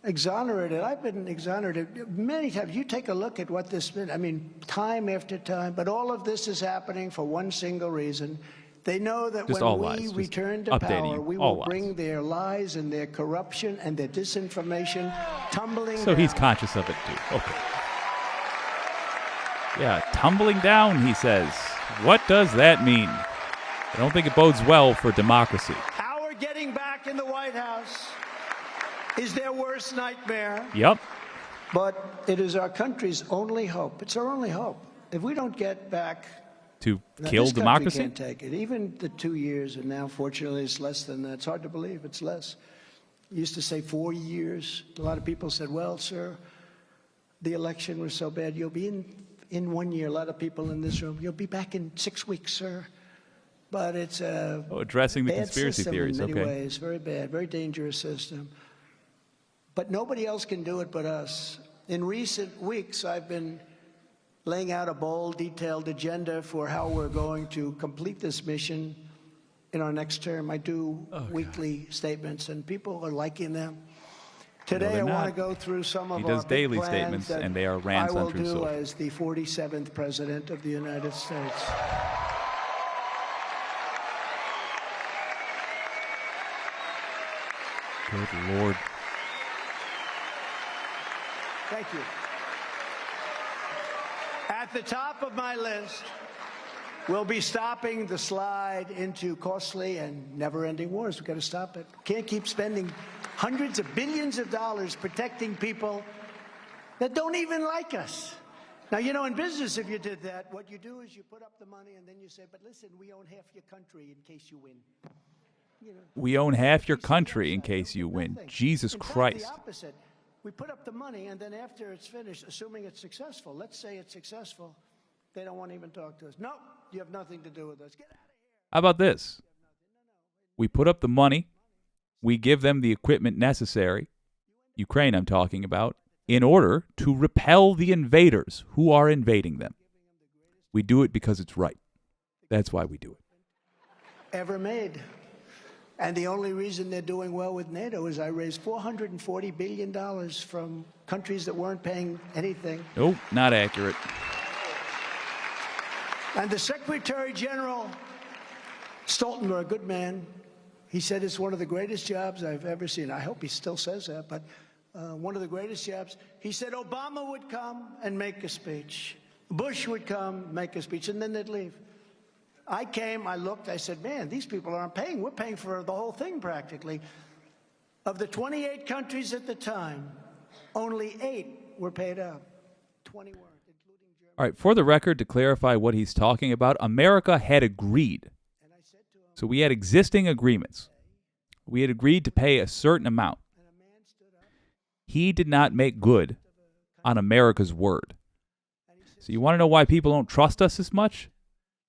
exonerated. I've been exonerated many times. You take a look at what this been. I mean, time after time. But all of this is happening for one single reason. They know that Just when lies. we Just return to updating power, you. we All will lies. bring their lies and their corruption and their disinformation tumbling So down. he's conscious of it too. Okay. Yeah, tumbling down, he says. What does that mean? I don't think it bodes well for democracy. Our getting back in the White House is their worst nightmare. Yep. But it is our country's only hope. It's our only hope. If we don't get back, To now, kill this country democracy? can't take it. Even the 2 years, and now, fortunately, it's less than that. It's hard to believe it's less. You used to say 4 years. A lot of people said, well, sir, the election was so bad. You'll be in 1 year. A lot of people in this room. You'll be back in 6 weeks, sir. But it's a Addressing the bad conspiracy system theories. in many Okay. ways. Very bad, very dangerous system. But nobody else can do it but us. In recent weeks, I've been laying out a bold, detailed agenda for how we're going to complete this mission in our next term. I do weekly statements, and people are liking them. Today, they're I want to not. go through some of He our does big daily plans statements, that and they are rants I on will True do Social. as the 47th President of the United States. Good Lord. Thank you. At the top of my list will be stopping the slide into costly and never-ending wars. We've got to stop it. Can't keep spending hundreds of billions of dollars protecting people that don't even like us. Now, you know, in business, if you did that, what you do is you put up the money and then you say, but listen, we own half your country in case you win. You know, We own half your country in case you win. nothing. Jesus In fact, Christ. the opposite. We put up the money, and then after it's finished, assuming it's successful, let's say it's successful, they don't want to even talk to us. No, you have nothing to do with us. Get out of here. How about this? We put up the money. We give them the equipment necessary, Ukraine I'm talking about, in order to repel the invaders who are invading them. We do it because it's right. That's why we do it. Ever made. And the only reason they're doing well with NATO is I raised $440 billion from countries that weren't paying anything. Nope, not accurate. And the Secretary General Stoltenberg, good man, he said it's one of the greatest jobs I've ever seen. I hope he still says that, but one of the greatest jobs. He said Obama would come and make a speech. Bush would come, make a speech, and then they'd leave. I came, I looked, I said, man, these people aren't paying. We're paying for the whole thing practically. Of the 28 countries at the time, only 8 were paid up. 20 weren't, including Germany. All right, for the record, to clarify what he's talking about, America had agreed. And I said to him, So we had existing agreements. We had agreed to pay a certain amount. and a man stood up, He did not make good on America's word. and he said, So you want to know why people don't trust us as much?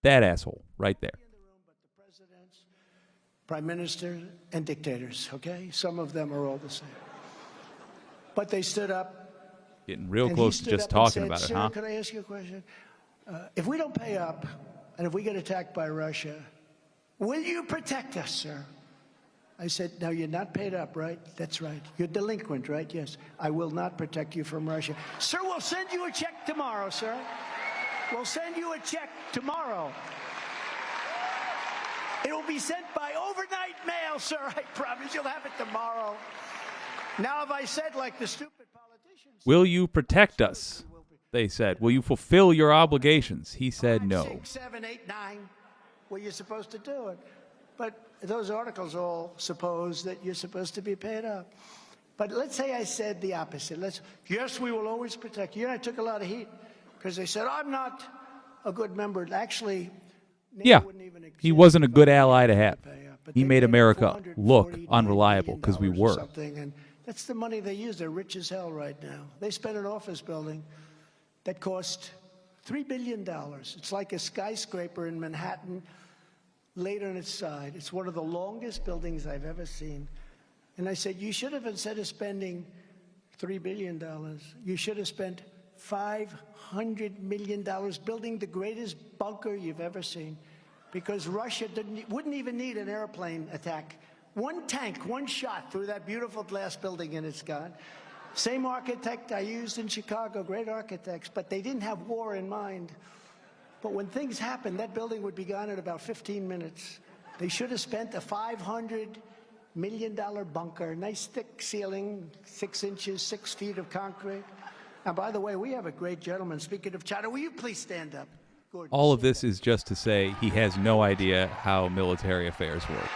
That asshole right there. in the room, but the presidents, prime ministers, and dictators, okay? Some of them are all the same. But they stood up. Getting real and he close to stood just up and talking said, about it, Sir, huh? could I ask you a question? If we don't pay up, and if we get attacked by Russia, will you protect us, sir? I said, no, you're not paid up, right? That's right. You're delinquent, right? Yes. I will not protect you from Russia. Sir, we'll send you a check tomorrow, sir. We'll send you a check tomorrow. It will be sent by overnight mail, sir. I promise you'll have it tomorrow. Now, if I said like the stupid politicians... Will you protect us? They said, will you fulfill your obligations? He said 5, no. 6, 7, 8, 9. Well, you're supposed to do it. But those articles all suppose that you're supposed to be paid up. But let's say I said the opposite. Yes, we will always protect you. And I took a lot of heat because they said, I'm not a good member. Actually, NATO Yeah, wouldn't even exist he wasn't a if good I ally to didn't have. pay up. But He they made paid America look $449 unreliable because we million or were. something, and that's the money they use. They're rich as hell right now. They spent an office building that cost $3 billion. It's like a skyscraper in Manhattan laid on its side. It's one of the longest buildings I've ever seen. And I said, you should have, instead of spending $3 billion, you should have spent $500 million building the greatest bunker you've ever seen, because Russia wouldn't even need an airplane attack. One tank, one shot through that beautiful glass building and it's gone. Same architect I used in Chicago, great architects, but they didn't have war in mind. But when things happened, that building would be gone in about 15 minutes. They should have spent a $500 million bunker, nice thick ceiling, 6 inches, 6 feet of concrete. Now, by the way, we have a great gentleman. Speaking of China, will you please stand up? Gordon, All of stand this is just to say he has no idea how military affairs work.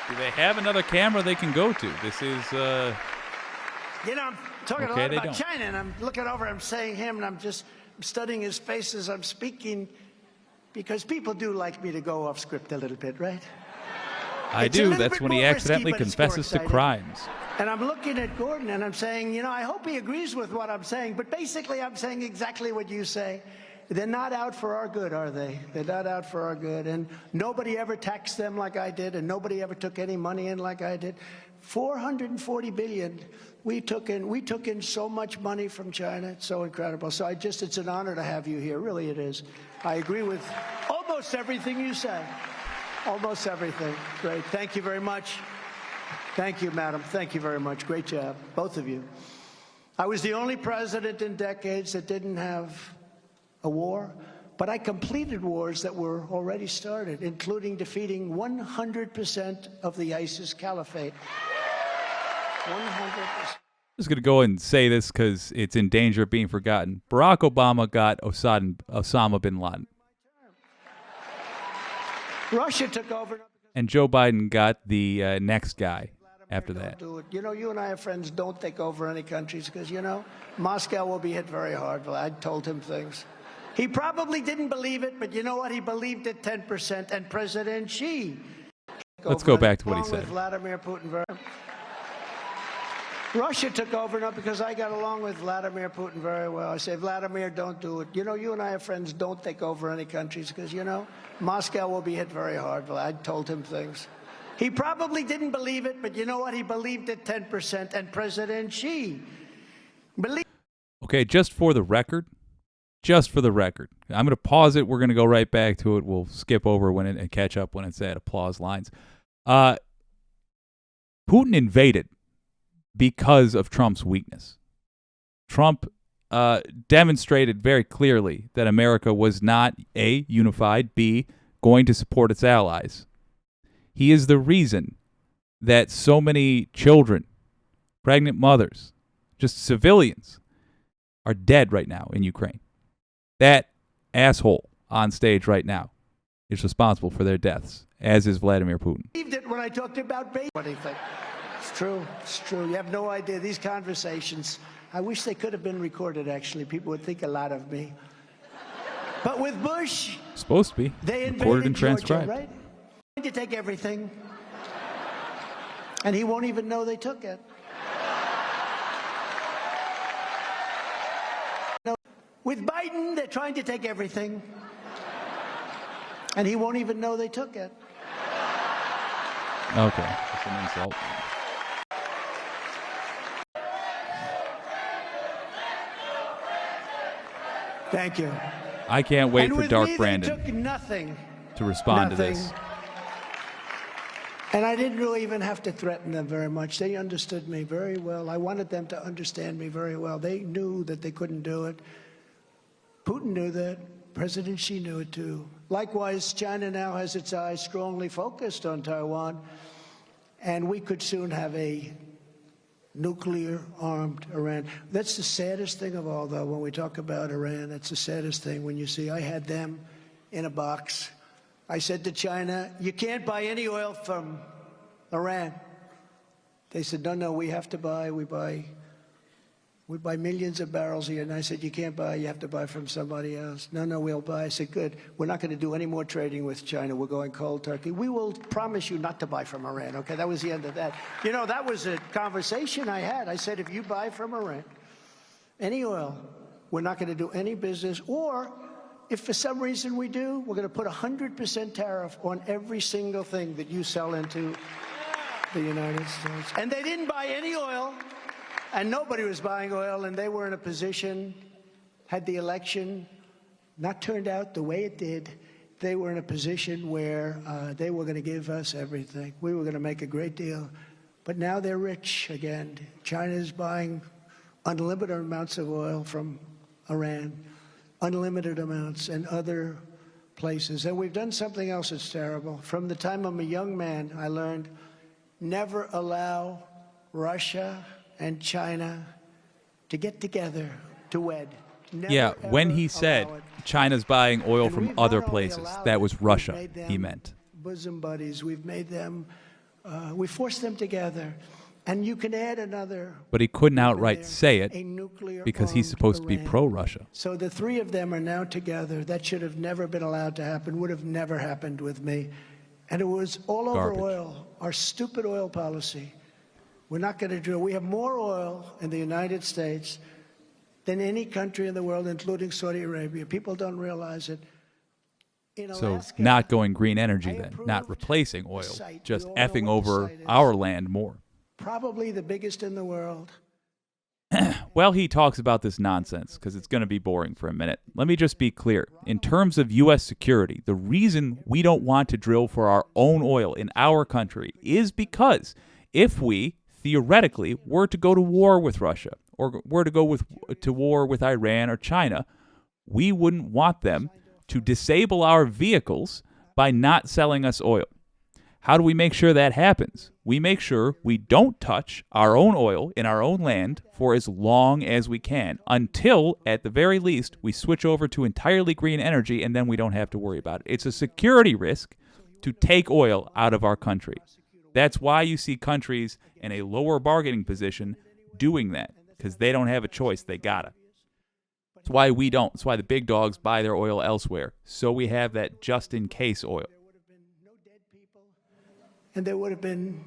Do they have another camera they can go to? This is, You know, I'm talking Okay, a lot they about don't. China, and I'm looking over, I'm saying him, and I'm just studying his face as I'm speaking, because people do like me to go off script a little bit, right? I It's a do. little That's bit when he more risky, accidentally but it's more confesses to exciting. crimes. And I'm looking at Gordon, and I'm saying, you know, I hope he agrees with what I'm saying, but basically I'm saying exactly what you say. They're not out for our good, are they? They're not out for our good. And nobody ever taxed them like I did, and nobody ever took any money in like I did. $440 billion. We took in so much money from China. It's so incredible. So it's an honor to have you here. Really, it is. I agree with almost everything you say. Almost everything. Great. Thank you very much. Thank you, madam. Thank you very much. Great job, both of you. I was the only president in decades that didn't have a war, but I completed wars that were already started, including defeating 100% of the ISIS caliphate. 100%. I'm just going to go and say this because it's in danger of being forgotten. Barack Obama got Osama bin Laden. Russia took over. And Joe Biden got the next guy after that. Do it. You know, you and I are friends. Don't take over any countries because, you know, Moscow will be hit very hard. Well, I told him things. He probably didn't believe it, but you know what? He believed it 10%. And President Xi. Let's go back to what he along said. with Vladimir Putin. Russia took over not because I got along with Vladimir Putin very well. I say, Vladimir, don't do it. You know, you and I are friends. Don't take over any countries because, you know, Moscow will be hit very hard. Well, I told him things. He probably didn't believe it, but you know what? He believed it 10%. And President Xi believed. Okay, just for the record, I'm going to pause it. We're going to go right back to it. We'll skip over when it and catch up when it's at applause lines. Putin invaded because of Trump's weakness. Trump demonstrated very clearly that America was not, A, unified, B, going to support its allies. He is the reason that so many children, pregnant mothers, just civilians, are dead right now in Ukraine. That asshole on stage right now is responsible for their deaths, as is Vladimir Putin. Believed it when I talked about baby. What do you think? It's true. It's true. You have no idea. These conversations, I wish they could have been recorded, actually. People would think a lot of me. But with Bush, Supposed to be they recorded invaded and Georgia, transcribed. right? To take everything. And he won't even know they took it. With Biden, they're trying to take everything. And he won't even know they took it. Okay, that's an insult. Thank you. I can't wait And for with Dark me, Brandon they took nothing. to respond to Nothing. this. And I didn't really even have to threaten them very much. They understood me very well. I wanted them to understand me very well. They knew that they couldn't do it. Putin knew that. President Xi knew it too. Likewise, China now has its eyes strongly focused on Taiwan. and we could soon have a nuclear-armed Iran. That's the saddest thing of all, though, when we talk about Iran. That's the saddest thing when you see I had them in a box. I said to China, you can't buy any oil from Iran. They said, no, we have to buy. We buy millions of barrels here. And I said, you can't buy. You have to buy from somebody else. No, we'll buy. I said, good. We're not going to do any more trading with China. We're going cold turkey. We will promise you not to buy from Iran. Okay, that was the end of that. You know, that was a conversation I had. I said, if you buy from Iran any oil, we're not going to do any business. Or if for some reason we do, we're going to put 100% tariff on every single thing that you sell into the United States. And they didn't buy any oil. And nobody was buying oil, and they were in a position, had the election not turned out the way it did, they were in a position where they were going to give us everything. We were going to make a great deal. But now they're rich again. China's buying unlimited amounts of oil from Iran, unlimited amounts, and other places. And we've done something else that's terrible. From the time I'm a young man, I learned never allow Russia and China to get together, to wed. Yeah, when he said China's buying oil from other places, that was Russia he meant. Bosom buddies. We've made them, we forced them together. And you can add another. But he couldn't outright say it because he's supposed to be pro-Russia. So the three of them are now together. That should have never been allowed to happen, would have never happened with me. And it was all over oil, our stupid oil policy. We're not going to drill. We have more oil in the United States than any country in the world, including Saudi Arabia. People don't realize it. In Alaska, so not going green energy then, not replacing oil, just effing over our land more. Probably the biggest in the world. Well, he talks about this nonsense because it's going to be boring for a minute. Let me just be clear. In terms of U.S. security, the reason we don't want to drill for our own oil in our country is because if we theoretically were to go to war with Russia or were to go to war with Iran or China, we wouldn't want them to disable our vehicles by not selling us oil. How do we make sure that happens? We make sure we don't touch our own oil in our own land for as long as we can, until, at the very least, we switch over to entirely green energy, and then we don't have to worry about it. It's a security risk to take oil out of our country. That's why you see countries in a lower bargaining position doing that, because they don't have a choice. They gotta. That's why we don't. That's why the big dogs buy their oil elsewhere. So we have that just-in-case oil. And there would have been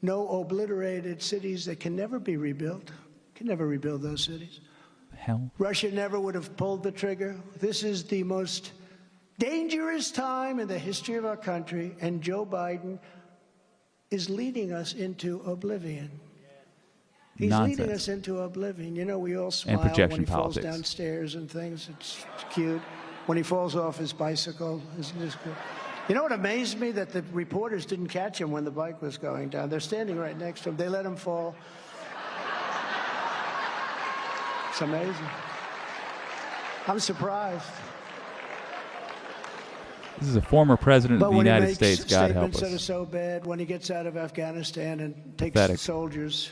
no obliterated cities that can never be rebuilt. Can never rebuild those cities. Hell. Russia never would have pulled the trigger. This is the most dangerous time in the history of our country, and Joe Biden is leading us into oblivion. He's leading us into oblivion. You know, we all smile when he falls downstairs and things. It's cute. When he falls off his bicycle, isn't this good? You know what amazed me? That the reporters didn't catch him when the bike was going down. They're standing right next to him. They let him fall. It's amazing. I'm surprised. This is a former president of the United States, God help us. That are so bad, when he gets out of Afghanistan and takes the soldiers,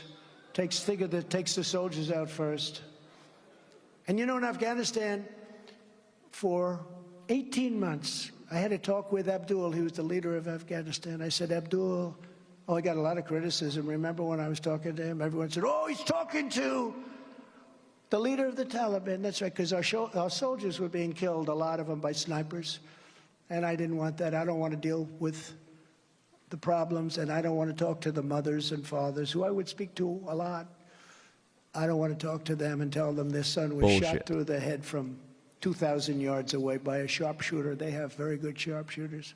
takes the soldiers out first. And you know, in Afghanistan, for 18 months, I had a talk with Abdul. He was the leader of Afghanistan. I said, Abdul, I got a lot of criticism. Remember when I was talking to him? Everyone said, he's talking to the leader of the Taliban. That's right, because our soldiers were being killed, a lot of them by snipers. And I didn't want that. I don't want to deal with the problems, and I don't want to talk to the mothers and fathers, who I would speak to a lot. I don't want to talk to them and tell them their son was shot through the head from 2,000 yards away by a sharpshooter. They have very good sharpshooters.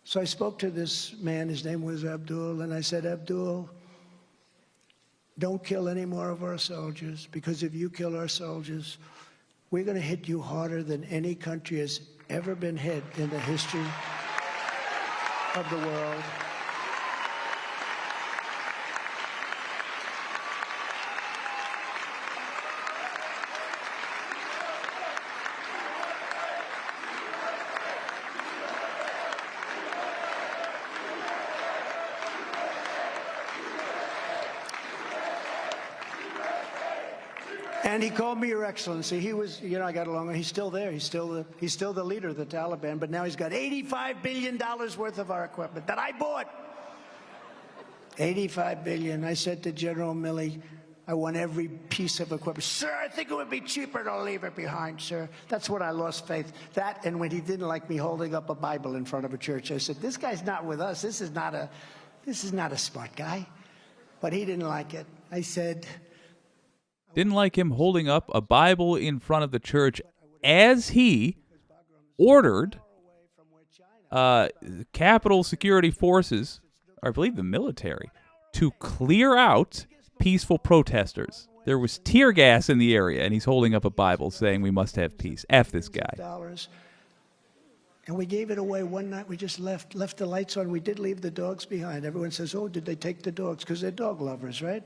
So I spoke to this man. His name was Abdul, and I said, Abdul, don't kill any more of our soldiers, because if you kill our soldiers, we're going to hit you harder than any country has ever been hit in the history of the world. And he called me Your Excellency. He was, I got along. He's still there. He's still the leader of the Taliban. But now he's got $85 billion worth of our equipment that I bought. $85 billion. I said to General Milley, I want every piece of equipment. Sir, I think it would be cheaper to leave it behind, sir. That's when I lost faith. That, and when he didn't like me holding up a Bible in front of a church, I said, this guy's not with us. This is not a smart guy. But he didn't like it. I said... Didn't like him holding up a Bible in front of the church as he ordered Capitol Security Forces, or I believe the military, to clear out peaceful protesters. There was tear gas in the area, and he's holding up a Bible saying we must have peace. F this guy. And we gave it away one night. We just left the lights on. We did leave the dogs behind. Everyone says, oh, did they take the dogs? Because they're dog lovers, right?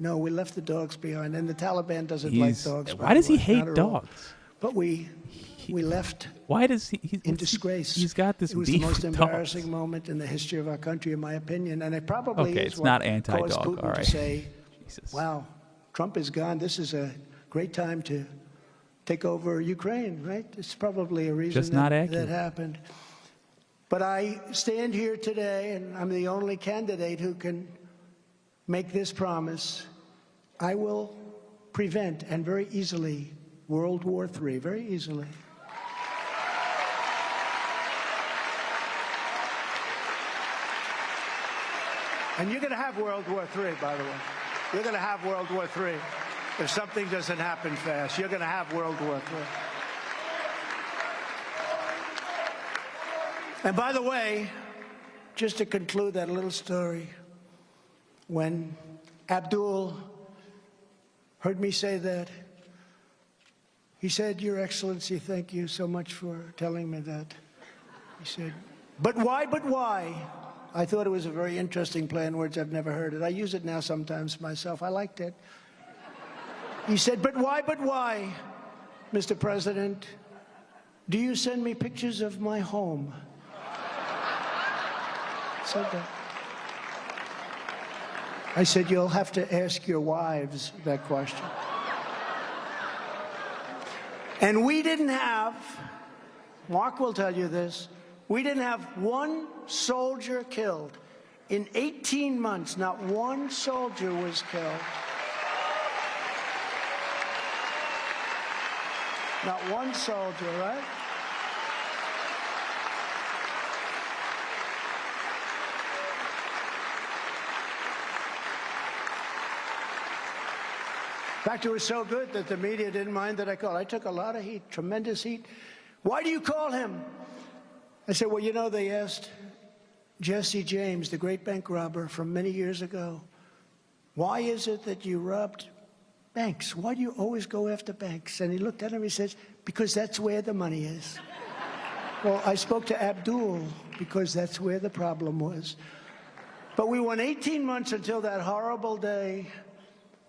No, we left the dogs behind. And the Taliban doesn't like dogs. Why does he hate dogs? But we left why does he in disgrace. He's got this It was beef the most with embarrassing dogs. moment in the history of our country, in my opinion. And it probably Okay, is it's what not caused anti-dog, Putin all right. to say, Jesus. wow, Trump is gone. This is a great time to take over Ukraine, right? It's probably a reason Just not accurate. that happened. But I stand here today, and I'm the only candidate who can make this promise. I will prevent, and very easily, World War III, very easily. And you're going to have World War III, by the way. You're going to have World War III. If something doesn't happen fast, you're going to have World War III. And by the way, just to conclude that little story, when Abdul heard me say that, he said, Your Excellency, thank you so much for telling me that. He said, but why, but why? I thought it was a very interesting play on words. I've never heard it. I use it now sometimes myself. I liked it. He said, but why, Mr. President, do you send me pictures of my home? Said that. I said, you'll have to ask your wives that question. And we didn't have, Mark will tell you this, we didn't have one soldier killed. In 18 months, not one soldier was killed. Not one soldier, right? In fact, it was so good that the media didn't mind that I called. I took a lot of heat, tremendous heat. Why do you call him? I said, well, you know, they asked Jesse James, the great bank robber from many years ago, why is it that you robbed banks? Why do you always go after banks? And he looked at him, he says, because that's where the money is. Well, I spoke to Abdul because that's where the problem was. But we went 18 months until that horrible day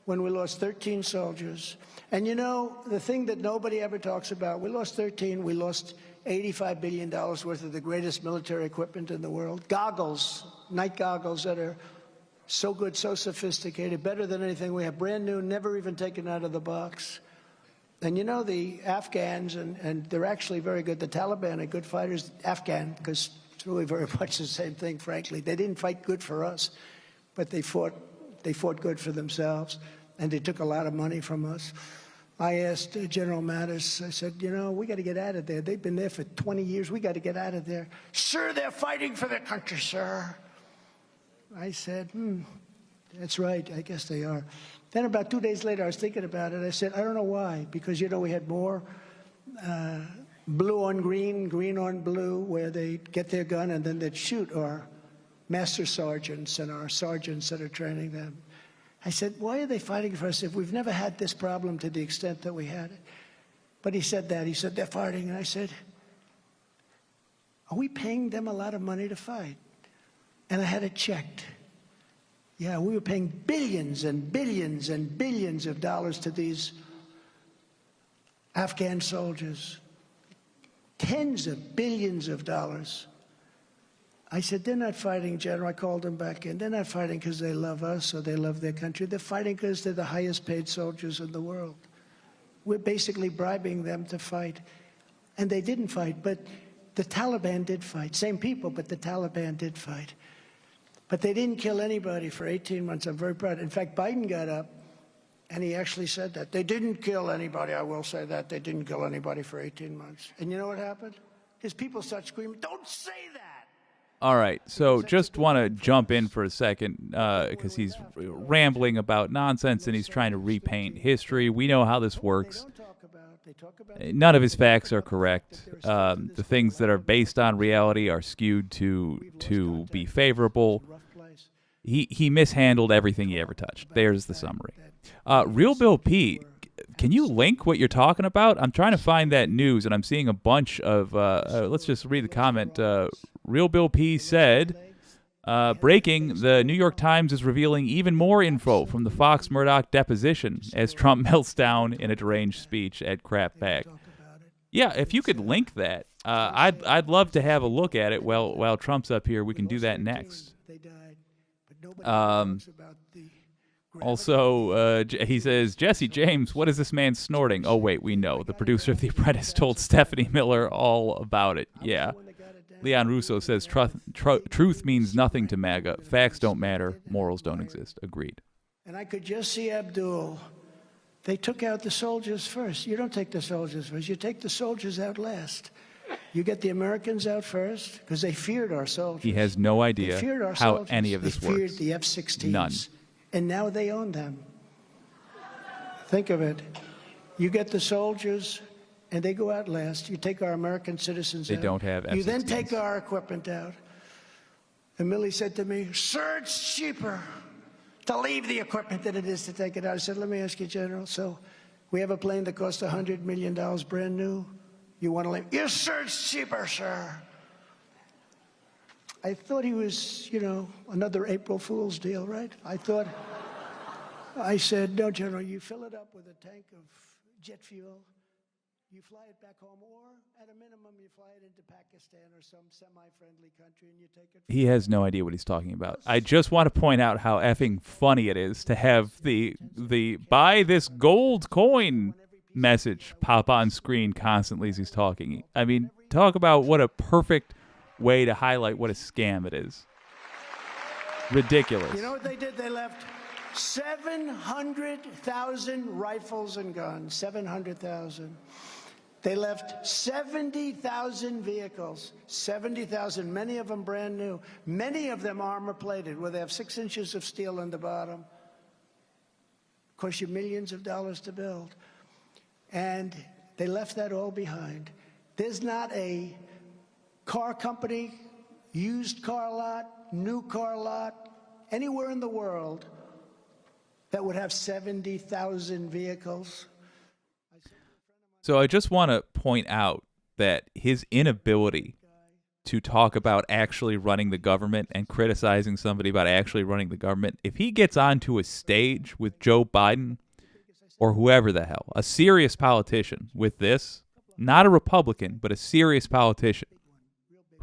when we lost 13 soldiers. And you know, the thing that nobody ever talks about, we lost 13, we lost $85 billion worth of the greatest military equipment in the world. Goggles, night goggles that are so good, so sophisticated, better than anything we have, brand new, never even taken out of the box. And you know, the Afghans, and they're actually very good. The Taliban are good fighters. Afghan, because it's really very much the same thing, frankly. They didn't fight good for us, but they fought good for themselves, and they took a lot of money from us. I asked General Mattis, I said, you know, we got to get out of there. They've been there for 20 years. We got to get out of there. Sir, they're fighting for their country, sir. I said, that's right. I guess they are. Then about 2 days later, I was thinking about it. I said, I don't know why, because, you know, we had more blue on green, green on blue, where they'd get their gun and then they'd shoot our master sergeants and our sergeants that are training them. I said, why are they fighting for us if we've never had this problem to the extent that we had it? But he said that. He said, they're fighting. And I said, are we paying them a lot of money to fight? And I had it checked. Yeah, we were paying billions and billions and billions of dollars to these Afghan soldiers. Tens of billions of dollars. I said, they're not fighting, General. I called them back in. They're not fighting because they love us or they love their country. They're fighting because they're the highest paid soldiers in the world. we're basically bribing them to fight. And they didn't fight, but the Taliban did fight. Same people, but the Taliban did fight. But they didn't kill anybody for 18 months. I'm very proud. In fact, Biden got up and he actually said that. They didn't kill anybody. I will say that. They didn't kill anybody for 18 months. And you know what happened? His people start screaming, "Don't say that!" All right, so just want to jump in for a second because he's rambling about nonsense and he's trying to repaint history. We know how this works. None of his facts are correct. The things that are based on reality are skewed to be favorable. He mishandled everything he ever touched. There's the summary. Real Bill P, can you link what you're talking about? I'm trying to find that news, and I'm seeing a bunch of... let's just read the comment. Real Bill P said, breaking, the New York Times is revealing even more info from the Fox Murdoch deposition as Trump melts down in a deranged speech at CPAC. Yeah, if you could link that, I'd love to have a look at it while Trump's up here. We can do that next. Also, he says, Jesse James, what is this man snorting? Oh, wait, we know. The producer of The Apprentice told Stephanie Miller all about it. Yeah. Leon Russo says, truth means nothing to MAGA. Facts don't matter. Morals don't exist. Agreed. And I could just see Abdul. They took out the soldiers first. You don't take the soldiers first. You take the soldiers out last. You get the Americans out first because they feared our soldiers. He has no idea how soldiers. any of this they works. Feared the F-16s. None. And now they own them. Think of it. You get the soldiers, and they go out last. You take our American citizens out. They don't have F-16s. You then take our equipment out. And Millie said to me, "Sir, it's cheaper to leave the equipment than it is to take it out." I said, "Let me ask you, General, so we have a plane that costs $100 million brand new. You want to leave?" "Yes, sir, it's cheaper, sir." I thought he was, another April Fool's deal, right? I said, "No, General, you fill it up with a tank of jet fuel, you fly it back home, or at a minimum, you fly it into Pakistan or some semi-friendly country and you take it." He has no idea what he's talking about. I just want to point out how effing funny it is to have the buy this gold coin message pop on screen constantly as he's talking. I mean, talk about what a perfect way to highlight what a scam it is. Ridiculous. You know what they did? They left 700,000 rifles and guns. 700,000. They left 70,000 vehicles. 70,000, many of them brand new. Many of them armor-plated, where they have 6 inches of steel in the bottom. Cost you millions of dollars to build. And they left that all behind. There's not a car company, used car lot, new car lot, anywhere in the world that would have 70,000 vehicles. So I just want to point out that his inability to talk about actually running the government and criticizing somebody about actually running the government, if he gets onto a stage with Joe Biden or whoever the hell, a serious politician with this, not a Republican, but a serious politician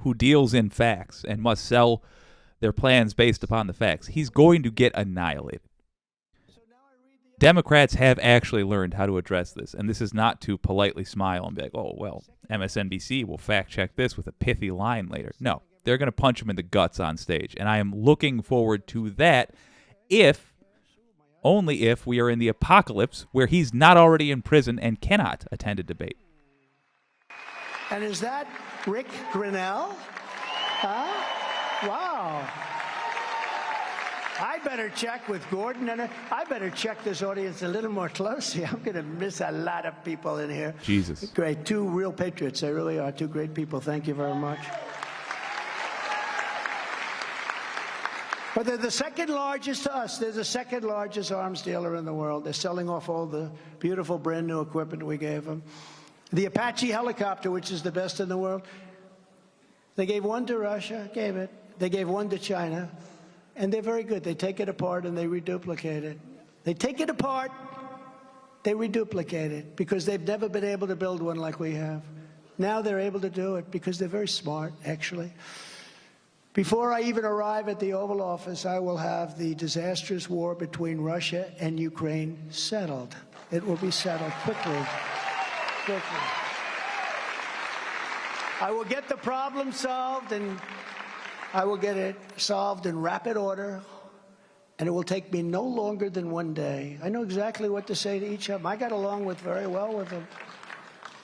who deals in facts and must sell their plans based upon the facts, he's going to get annihilated. Democrats have actually learned how to address this, and this is not to politely smile and be like, "Oh, well, MSNBC will fact-check this with a pithy line later." No, they're going to punch him in the guts on stage, and I am looking forward to that only if we are in the apocalypse where he's not already in prison and cannot attend a debate. And is that Rick Grinnell? Huh? Wow. I better check with Gordon, and I better check this audience a little more closely. I'm going to miss a lot of people in here. Jesus. Great. 2 real patriots. They really are 2 great people. Thank you very much. But they're the second largest to us. They're the second largest arms dealer in the world. They're selling off all the beautiful brand new equipment we gave them. The Apache helicopter, which is the best in the world, they gave 1 to Russia, gave it. They gave 1 to China. And they're very good. They take it apart and they reduplicate it. They take it apart, they reduplicate it, because they've never been able to build one like we have. Now they're able to do it because they're very smart, actually. Before I even arrive at the Oval Office, I will have the disastrous war between Russia and Ukraine settled. It will be settled quickly. Quickly. I will get the problem solved, and I will get it solved in rapid order, and it will take me no longer than one day. I know exactly what to say to each of them. I got along very well with them.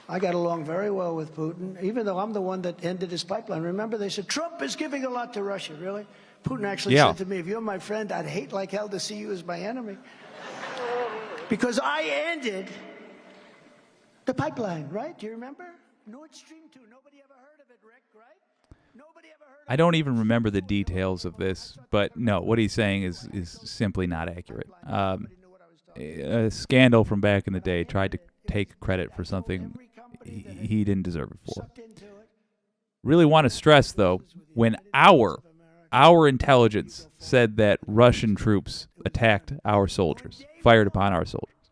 I got along very well with Putin, even though I'm the one that ended his pipeline. Remember, they said, Trump is giving a lot to Russia. Really? Putin actually said to me, if you're my friend, I'd hate like hell to see you as my enemy. Because I ended the pipeline, right? Do you remember? Nord Stream 2. Nobody ever heard of it, Rick, right? Nobody ever heard of it. I don't even remember the details of this, but no, what he's saying is simply not accurate. A scandal from back in the day tried to take credit for something he didn't deserve it for. Really want to stress, though, when our intelligence said that Russian troops attacked our soldiers, fired upon our soldiers,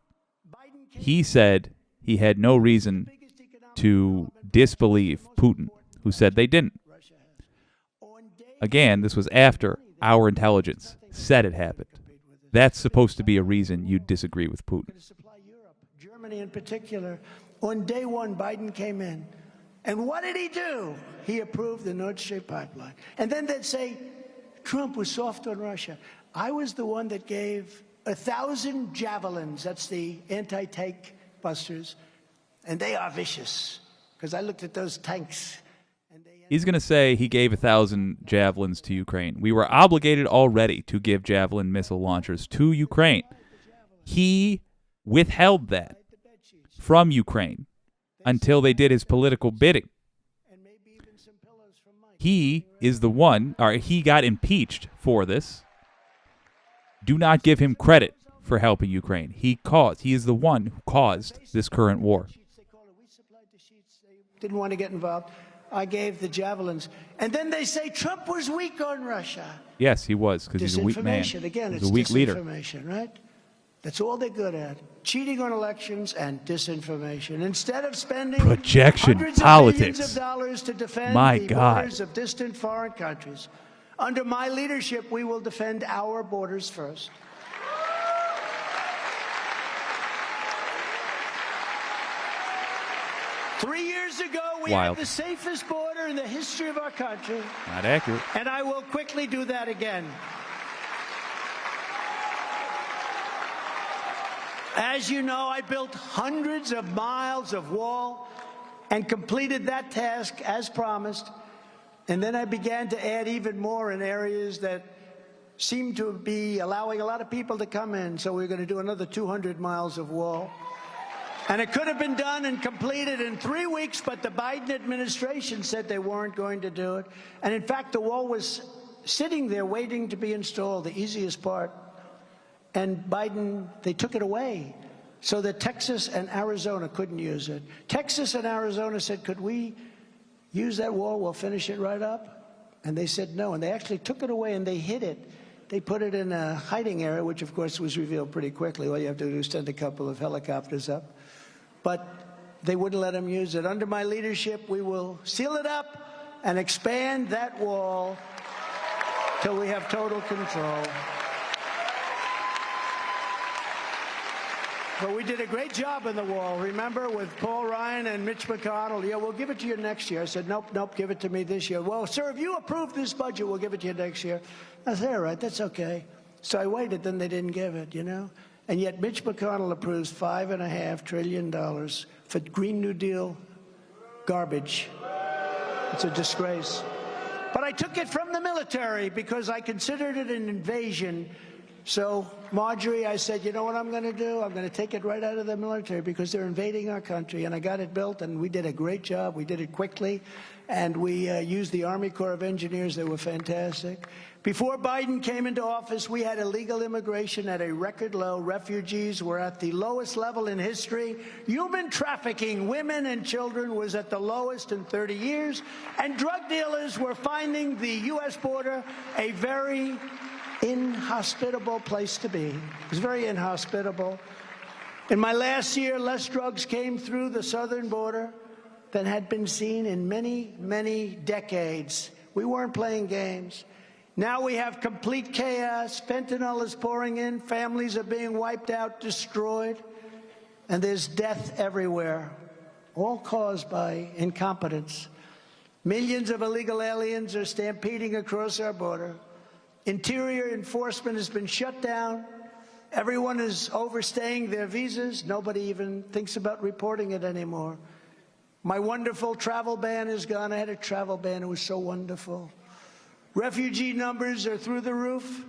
he said he had no reason to disbelieve Putin, who said they didn't. Again, this was after our intelligence said it happened. That's supposed to be a reason you disagree with Putin. Germany in particular. On day one, Biden came in. And what did he do? He approved the Nord Stream pipeline. And then they'd say, Trump was soft on Russia. I was the one that gave 1,000 javelins. That's the anti-tank busters. And they are vicious. Because I looked at those tanks. He's going to say he gave 1,000 javelins to Ukraine. We were obligated already to give javelin missile launchers to Ukraine. He withheld that from Ukraine until they did his political bidding. He is the one, or he got impeached for this. Do not give him credit for helping Ukraine. He is the one who caused this current war. Didn't want to get involved. I gave the javelins. And then they say Trump was weak on Russia. Yes, he was, because he's a weak man. Again, he's a weak leader. Disinformation, right? That's all they're good at. Cheating on elections and disinformation. Instead of spending projection hundreds politics. of millions of dollars to defend the borders of distant foreign countries, under my leadership, we will defend our borders first. Three years ago, we had the safest border in the history of our country. Not accurate. And I will quickly do that again. As you know, I built hundreds of miles of wall and completed that task as promised. And then I began to add even more in areas that seemed to be allowing a lot of people to come in. So we're going to do another 200 miles of wall. And it could have been done and completed in 3 weeks, but the Biden administration said they weren't going to do it. And in fact, the wall was sitting there waiting to be installed, the easiest part. And Biden, they took it away so that Texas and Arizona couldn't use it. Texas and Arizona said, could we use that wall? We'll finish it right up. And they said no. And they actually took it away and they hid it. They put it in a hiding area, which of course was revealed pretty quickly. All you have to do is send a couple of helicopters up. But they wouldn't let them use it. Under my leadership, we will seal it up and expand that wall till we have total control. But we did a great job on the wall, remember, with Paul Ryan and Mitch McConnell. Yeah, we'll give it to you next year. I said, nope, give it to me this year. Well, sir, if you approve this budget, we'll give it to you next year. I said, all right, that's okay. So I waited, then they didn't give it, you know. And yet Mitch McConnell approves $5.5 trillion for Green New Deal garbage. It's a disgrace. But I took it from the military because I considered it an invasion. So, Marjorie, I said, you know what I'm going to do? I'm going to take it right out of the military because they're invading our country. And I got it built, and we did a great job. We did it quickly. And we used the Army Corps of Engineers. They were fantastic. Before Biden came into office, we had illegal immigration at a record low. Refugees were at the lowest level in history. Human trafficking, women and children, was at the lowest in 30 years. And drug dealers were finding the U.S. border a very inhospitable place to be. It was very inhospitable. In my last year, less drugs came through the southern border than had been seen in many, many decades. We weren't playing games. Now we have complete chaos. Fentanyl is pouring in. Families are being wiped out, destroyed. and there's death everywhere, all caused by incompetence. Millions of illegal aliens are stampeding across our border. Interior enforcement has been shut down. Everyone is overstaying their visas. Nobody even thinks about reporting it anymore. My wonderful travel ban is gone. I had a travel ban. It was so wonderful. Refugee numbers are through the roof,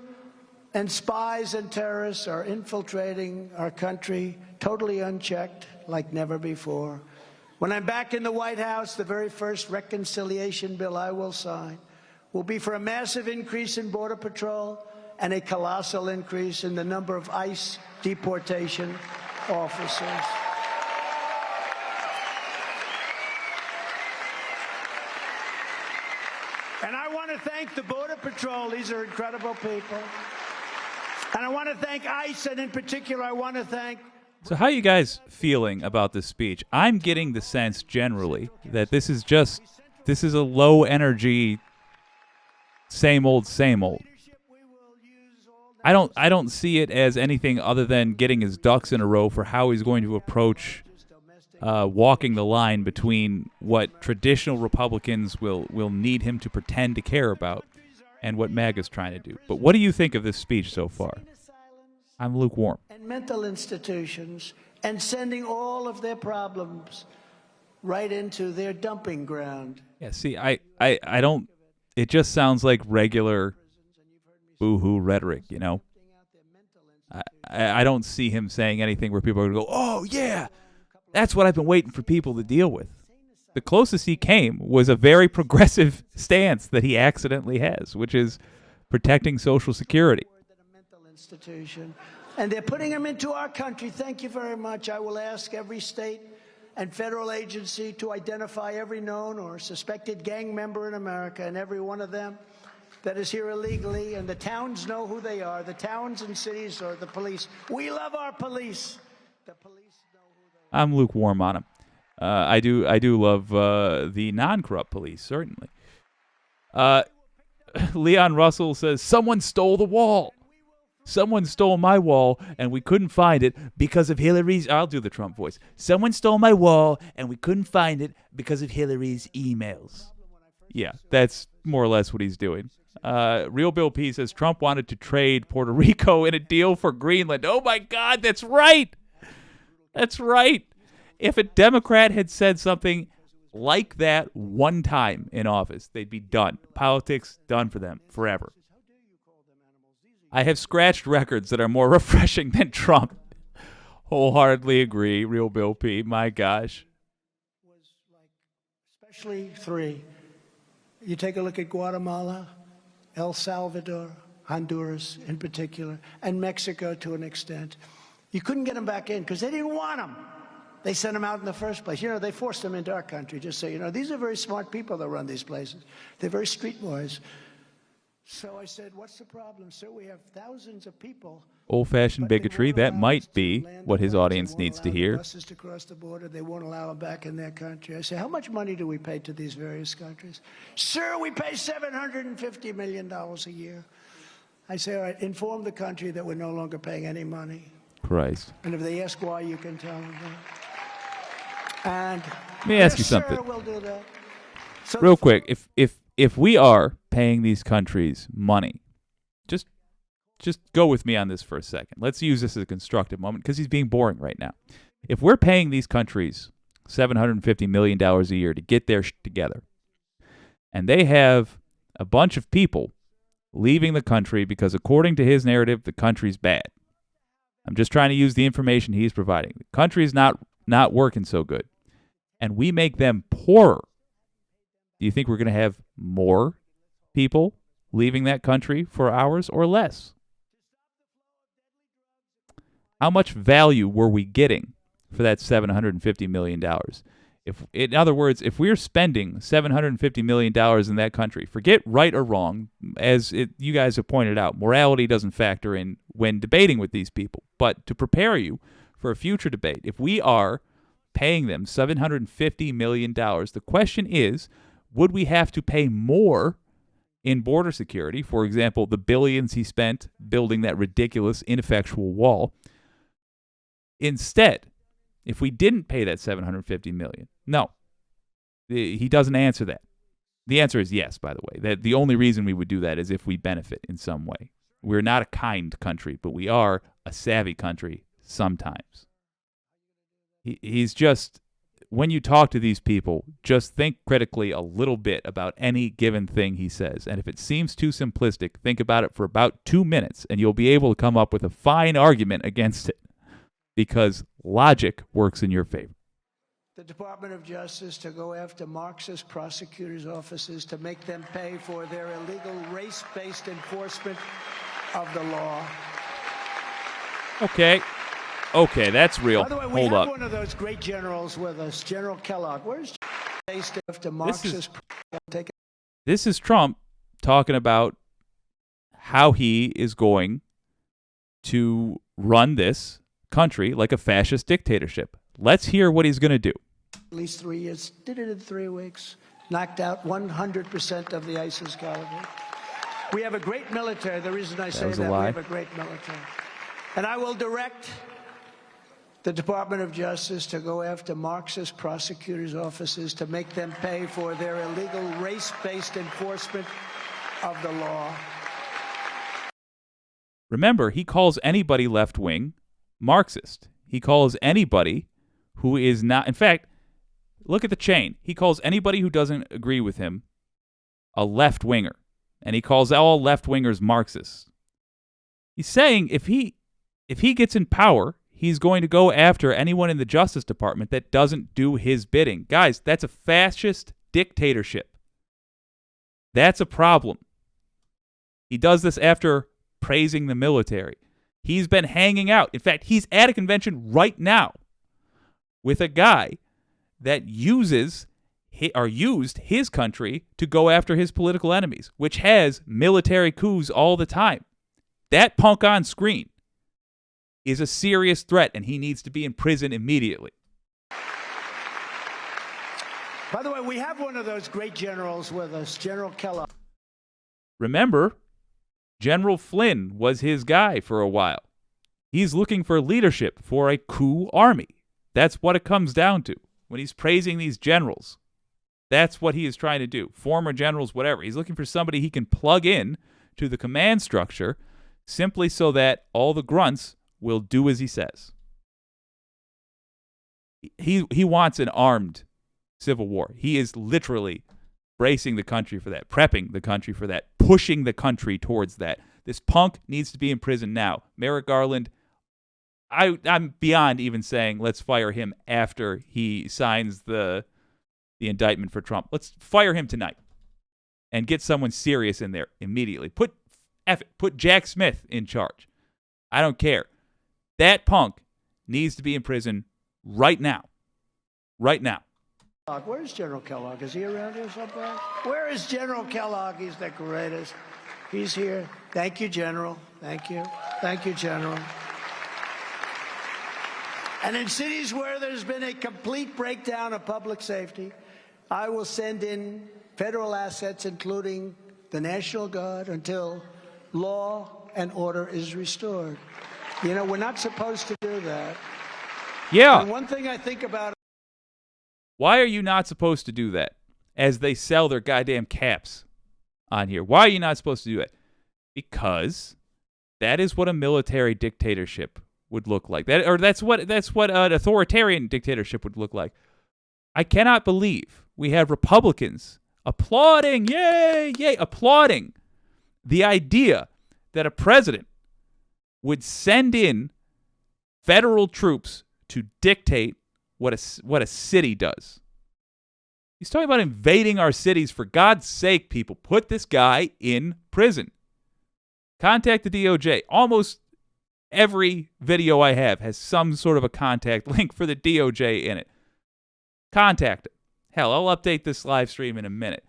and spies and terrorists are infiltrating our country totally unchecked like never before. When I'm back in the White House, the very first reconciliation bill I will sign will be for a massive increase in Border Patrol and a colossal increase in the number of ICE deportation officers. And I want to thank the Border Patrol. These are incredible people. And I want to thank ICE, and in particular, I want to thank... So how are you guys feeling about this speech? I'm getting the sense generally that this is a low energy, same old, same old. I don't see it as anything other than getting his ducks in a row for how he's going to approach walking the line between what traditional Republicans will need him to pretend to care about and what MAGA's trying to do. But what do you think of this speech so far? I'm lukewarm. And mental institutions, and sending all of their problems right into their dumping ground. Yeah, see, I don't, it just sounds like regular boo-hoo rhetoric, you know? I don't see him saying anything where people are going to go, oh, yeah, that's what I've been waiting for people to deal with. The closest he came was a very progressive stance that he accidentally has, which is protecting Social Security. Institution, and they're putting them into our country. Thank you very much. I will ask every state and federal agency to identify every known or suspected gang member in America, and every one of them that is here illegally, and the towns know who they are. The towns and cities or the police. We love our police. The police know who they are. I'm lukewarm on him. I do love the non-corrupt police, certainly. Leon Russell says, someone stole the wall. Someone stole my wall, and we couldn't find it because of Hillary's... I'll do the Trump voice. Someone stole my wall, and we couldn't find it because of Hillary's emails. Yeah, that's more or less what he's doing. Real Bill P says, Trump wanted to trade Puerto Rico in a deal for Greenland. Oh, my God, that's right. That's right. If a Democrat had said something like that one time in office, they'd be done. Politics, done for them forever. I have scratched records that are more refreshing than Trump. Wholeheartedly agree, Real Bill P. My gosh. Especially three. You take a look at Guatemala, El Salvador, Honduras in particular, and Mexico to an extent. You couldn't get them back in because they didn't want them. They sent them out in the first place. You know, they forced them into our country, just so you know. These are very smart people that run these places. They're very street boys. So I said, what's the problem, sir? We have thousands of people. Old-fashioned bigotry, that might be what his audience needs to hear. Buses to cross the border, they won't allow them back in their country. I say, how much money do we pay to these various countries? Sir, we pay $750 million a year. I say, all right, inform the country that we're no longer paying any money. Christ. And if they ask why, you can tell them that. And let me ask you yes, something. sir, we'll do that. So real quick, if we are paying these countries money, just go with me on this for a second. Let's use this as a constructive moment because he's being boring right now. If we're paying these countries $750 million a year to get their shit together, and they have a bunch of people leaving the country because according to his narrative, the country's bad. I'm just trying to use the information he's providing. The country's not working so good. And we make them poorer. Do you think we're going to have more people leaving that country for ours or less? How much value were we getting for that $750 million? In other words, if we're spending $750 million in that country, forget right or wrong, you guys have pointed out, morality doesn't factor in when debating with these people. But to prepare you for a future debate, if we are paying them $750 million, the question is, would we have to pay more in border security? For example, the billions he spent building that ridiculous, ineffectual wall. Instead, if we didn't pay that $750 million? No. He doesn't answer that. The answer is yes, by the way. That the only reason we would do that is if we benefit in some way. We're not a kind country, but we are a savvy country sometimes. He's just, when you talk to these people, just think critically a little bit about any given thing he says. And if it seems too simplistic, think about it for about 2 minutes, and you'll be able to come up with a fine argument against it, because logic works in your favor. The Department of Justice to go after Marxist prosecutors' offices to make them pay for their illegal race-based enforcement of the law. Okay, that's real. By the way, we Hold have up. one of those great generals with us, General Kellogg. Where's based after Marxist? This is Trump talking about how he is going to run this country like a fascist dictatorship. Let's hear what he's going to do. At least 3 years. Did it in 3 weeks. Knocked out 100% of the ISIS caliber. We have a great military. The reason I say that, we have a great military. And I will direct the Department of Justice to go after Marxist prosecutors' offices to make them pay for their illegal race-based enforcement of the law. Remember, he calls anybody left-wing Marxist. He calls anybody who is not, in fact, look at the chain. He calls anybody who doesn't agree with him a left-winger, and he calls all left-wingers Marxists. He's saying if he gets in power, he's going to go after anyone in the Justice Department that doesn't do his bidding. Guys, that's a fascist dictatorship. That's a problem. He does this after praising the military. He's been hanging out. In fact, he's at a convention right now with a guy that used his country to go after his political enemies, which has military coups all the time. That punk on screen is a serious threat, and he needs to be in prison immediately. By the way, we have one of those great generals with us, General Kellogg. Remember, General Flynn was his guy for a while. He's looking for leadership for a coup army. That's what it comes down to. When he's praising these generals, that's what he is trying to do. Former generals, whatever. He's looking for somebody he can plug in to the command structure simply so that all the grunts will do as he says. He wants an armed civil war. He is literally bracing the country for that, prepping the country for that, pushing the country towards that. This punk needs to be in prison now. Merrick Garland, I'm beyond even saying let's fire him after he signs the indictment for Trump. Let's fire him tonight and get someone serious in there immediately. Put Jack Smith in charge. I don't care. That punk needs to be in prison right now. Right now. Where's General Kellogg? Is he around here someplace? Where is General Kellogg? He's the greatest. He's here. Thank you, General. Thank you. Thank you, General. And in cities where there's been a complete breakdown of public safety, I will send in federal assets, including the National Guard, until law and order is restored. You know, we're not supposed to do that. Yeah. And one thing I think about... Why are you not supposed to do that as they sell their goddamn caps on here? Why are you not supposed to do that? Because that is what a military dictatorship would look like. That's what an authoritarian dictatorship would look like. I cannot believe we have Republicans applauding, yay, applauding the idea that a president would send in federal troops to dictate what a city does. He's talking about invading our cities. For God's sake, people, put this guy in prison. Contact the DOJ. Almost every video I have has some sort of a contact link for the DOJ in it. Contact them. Hell, I'll update this live stream in a minute.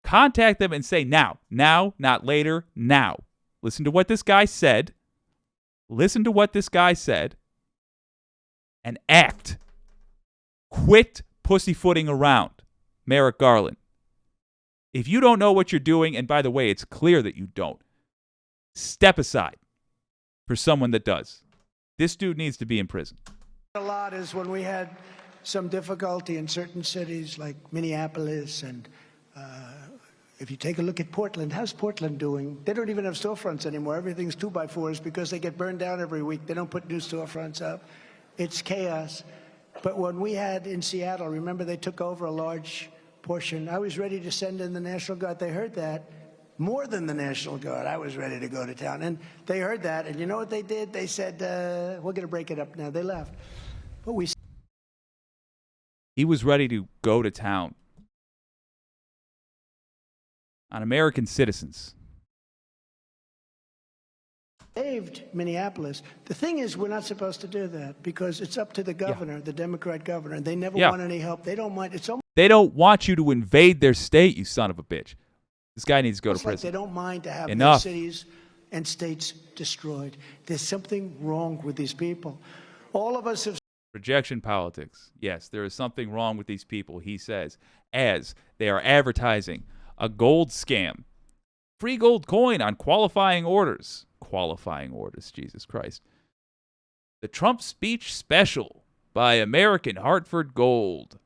Contact them and say now, not later, now. Listen to what this guy said. And act. Quit pussyfooting around, Merrick Garland. If you don't know what you're doing, and by the way, it's clear that you don't, step aside for someone that does. This dude needs to be in prison. A lot is when we had some difficulty in certain cities like Minneapolis and if you take a look at Portland, how's Portland doing? They don't even have storefronts anymore. Everything's 2x4s because they get burned down every week. They don't put new storefronts up. It's chaos. But when we had in Seattle, remember they took over a large portion. I was ready to send in the National Guard. They heard that. More than the National Guard. I was ready to go to town. And they heard that. And you know what they did? They said, we're going to break it up now. They left. But He was ready to go to town on American citizens. Saved Minneapolis. The thing is, we're not supposed to do that because it's up to the governor, the Democrat governor. They never want any help. They don't mind. It's almost they don't want you to invade their state, you son of a bitch. This guy needs to go to prison. like they don't mind to have their cities and states destroyed. There's something wrong with these people. All of us have Rejection politics. Yes, there is something wrong with these people, he says, as they are advertising a gold scam. Free gold coin on qualifying orders. Qualifying orders, Jesus Christ. The Trump speech special by American Hartford Gold.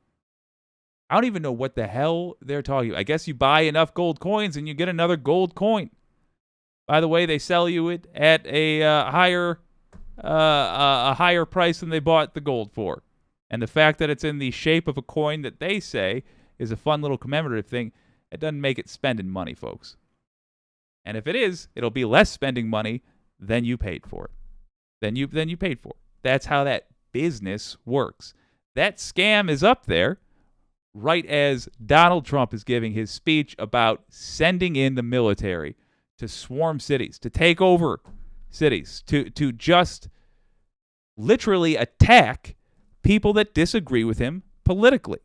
I don't even know what the hell they're talking about. I guess you buy enough gold coins and you get another gold coin. By the way, they sell you it at a higher price than they bought the gold for. And the fact that it's in the shape of a coin that they say is a fun little commemorative thing, it doesn't make it spending money, folks. And if it is, it'll be less spending money than you paid for it. Than you paid for. That's how that business works. That scam is up there right as Donald Trump is giving his speech about sending in the military to swarm cities, to take over cities, to just literally attack people that disagree with him politically.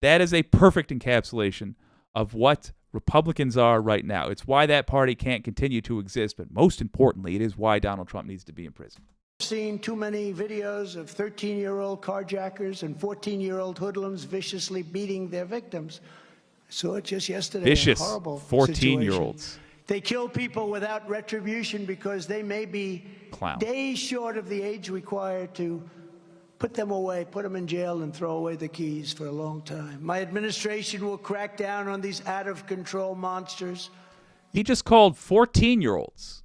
That is a perfect encapsulation of what Republicans are right now. It's why that party can't continue to exist, but most importantly, it is why Donald Trump needs to be in prison. Seen too many videos of 13-year-old carjackers and 14-year-old hoodlums viciously beating their victims. I saw it just yesterday. Vicious horrible 14-year-olds. They kill people without retribution because they may be days short of the age required to put them away, put them in jail, and throw away the keys for a long time. My administration will crack down on these out-of-control monsters. He just called 14-year-olds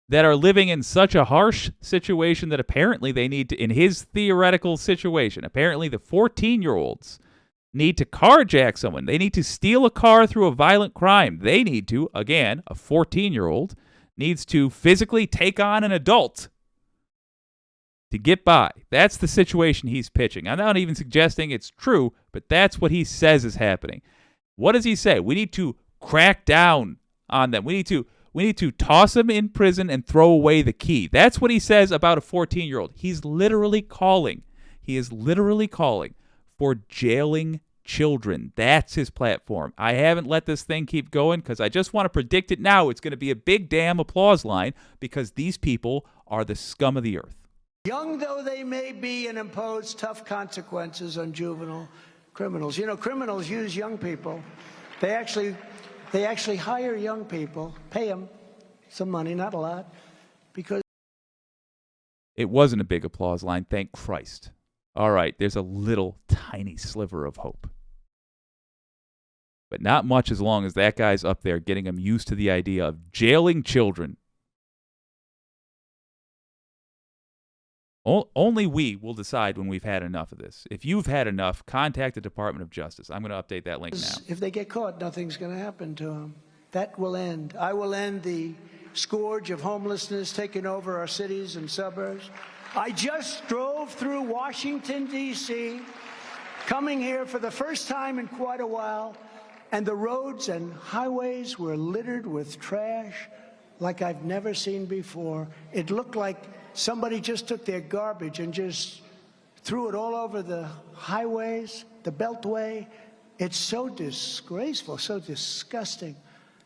that are living in such a harsh situation that apparently they need to, in his theoretical situation, apparently the 14-year-olds need to carjack someone. They need to steal a car through a violent crime. They need to, again, a 14-year-old needs to physically take on an adult to get by. That's the situation he's pitching. I'm not even suggesting it's true, but that's what he says is happening. What does he say? We need to crack down on them. We need to toss them in prison and throw away the key. That's what he says about a 14-year-old. He is literally calling for jailing children. That's his platform. I haven't let this thing keep going because I just want to predict it now. It's going to be a big damn applause line because these people are the scum of the earth. Young though they may be, and impose tough consequences on juvenile criminals. You know, criminals use young people. They actually hire young people, pay them some money, not a lot, because it wasn't a big applause line, thank Christ. All right, there's a little tiny sliver of hope. But not much as long as that guy's up there getting them used to the idea of jailing children. Only we will decide when we've had enough of this. If you've had enough, contact the Department of Justice. I'm going to update that link now. If they get caught, nothing's going to happen to them. That will end. I will end the scourge of homelessness taking over our cities and suburbs. I just drove through Washington, D.C., coming here for the first time in quite a while, and the roads and highways were littered with trash like I've never seen before. It looked like somebody just took their garbage and just threw it all over the highways, the Beltway. It's so disgraceful, so disgusting.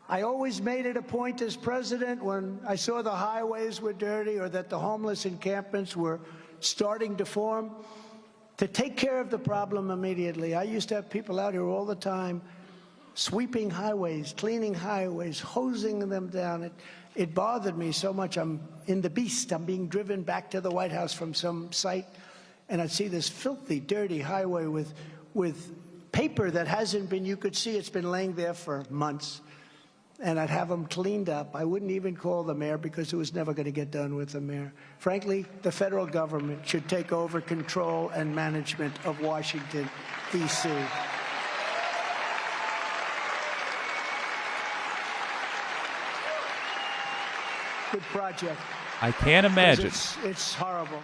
I always made it a point as president when I saw the highways were dirty or that the homeless encampments were starting to form to take care of the problem immediately. I used to have people out here all the time sweeping highways, cleaning highways, hosing them down. it bothered me so much. I'm in the beast. I'm being driven back to the White House from some site, and I'd see this filthy, dirty highway with paper that hasn't been, you could see it's been laying there for months. And I'd have them cleaned up. I wouldn't even call the mayor because it was never going to get done with the mayor. Frankly, the federal government should take over control and management of Washington, D.C. Good project. I can't imagine. It's horrible.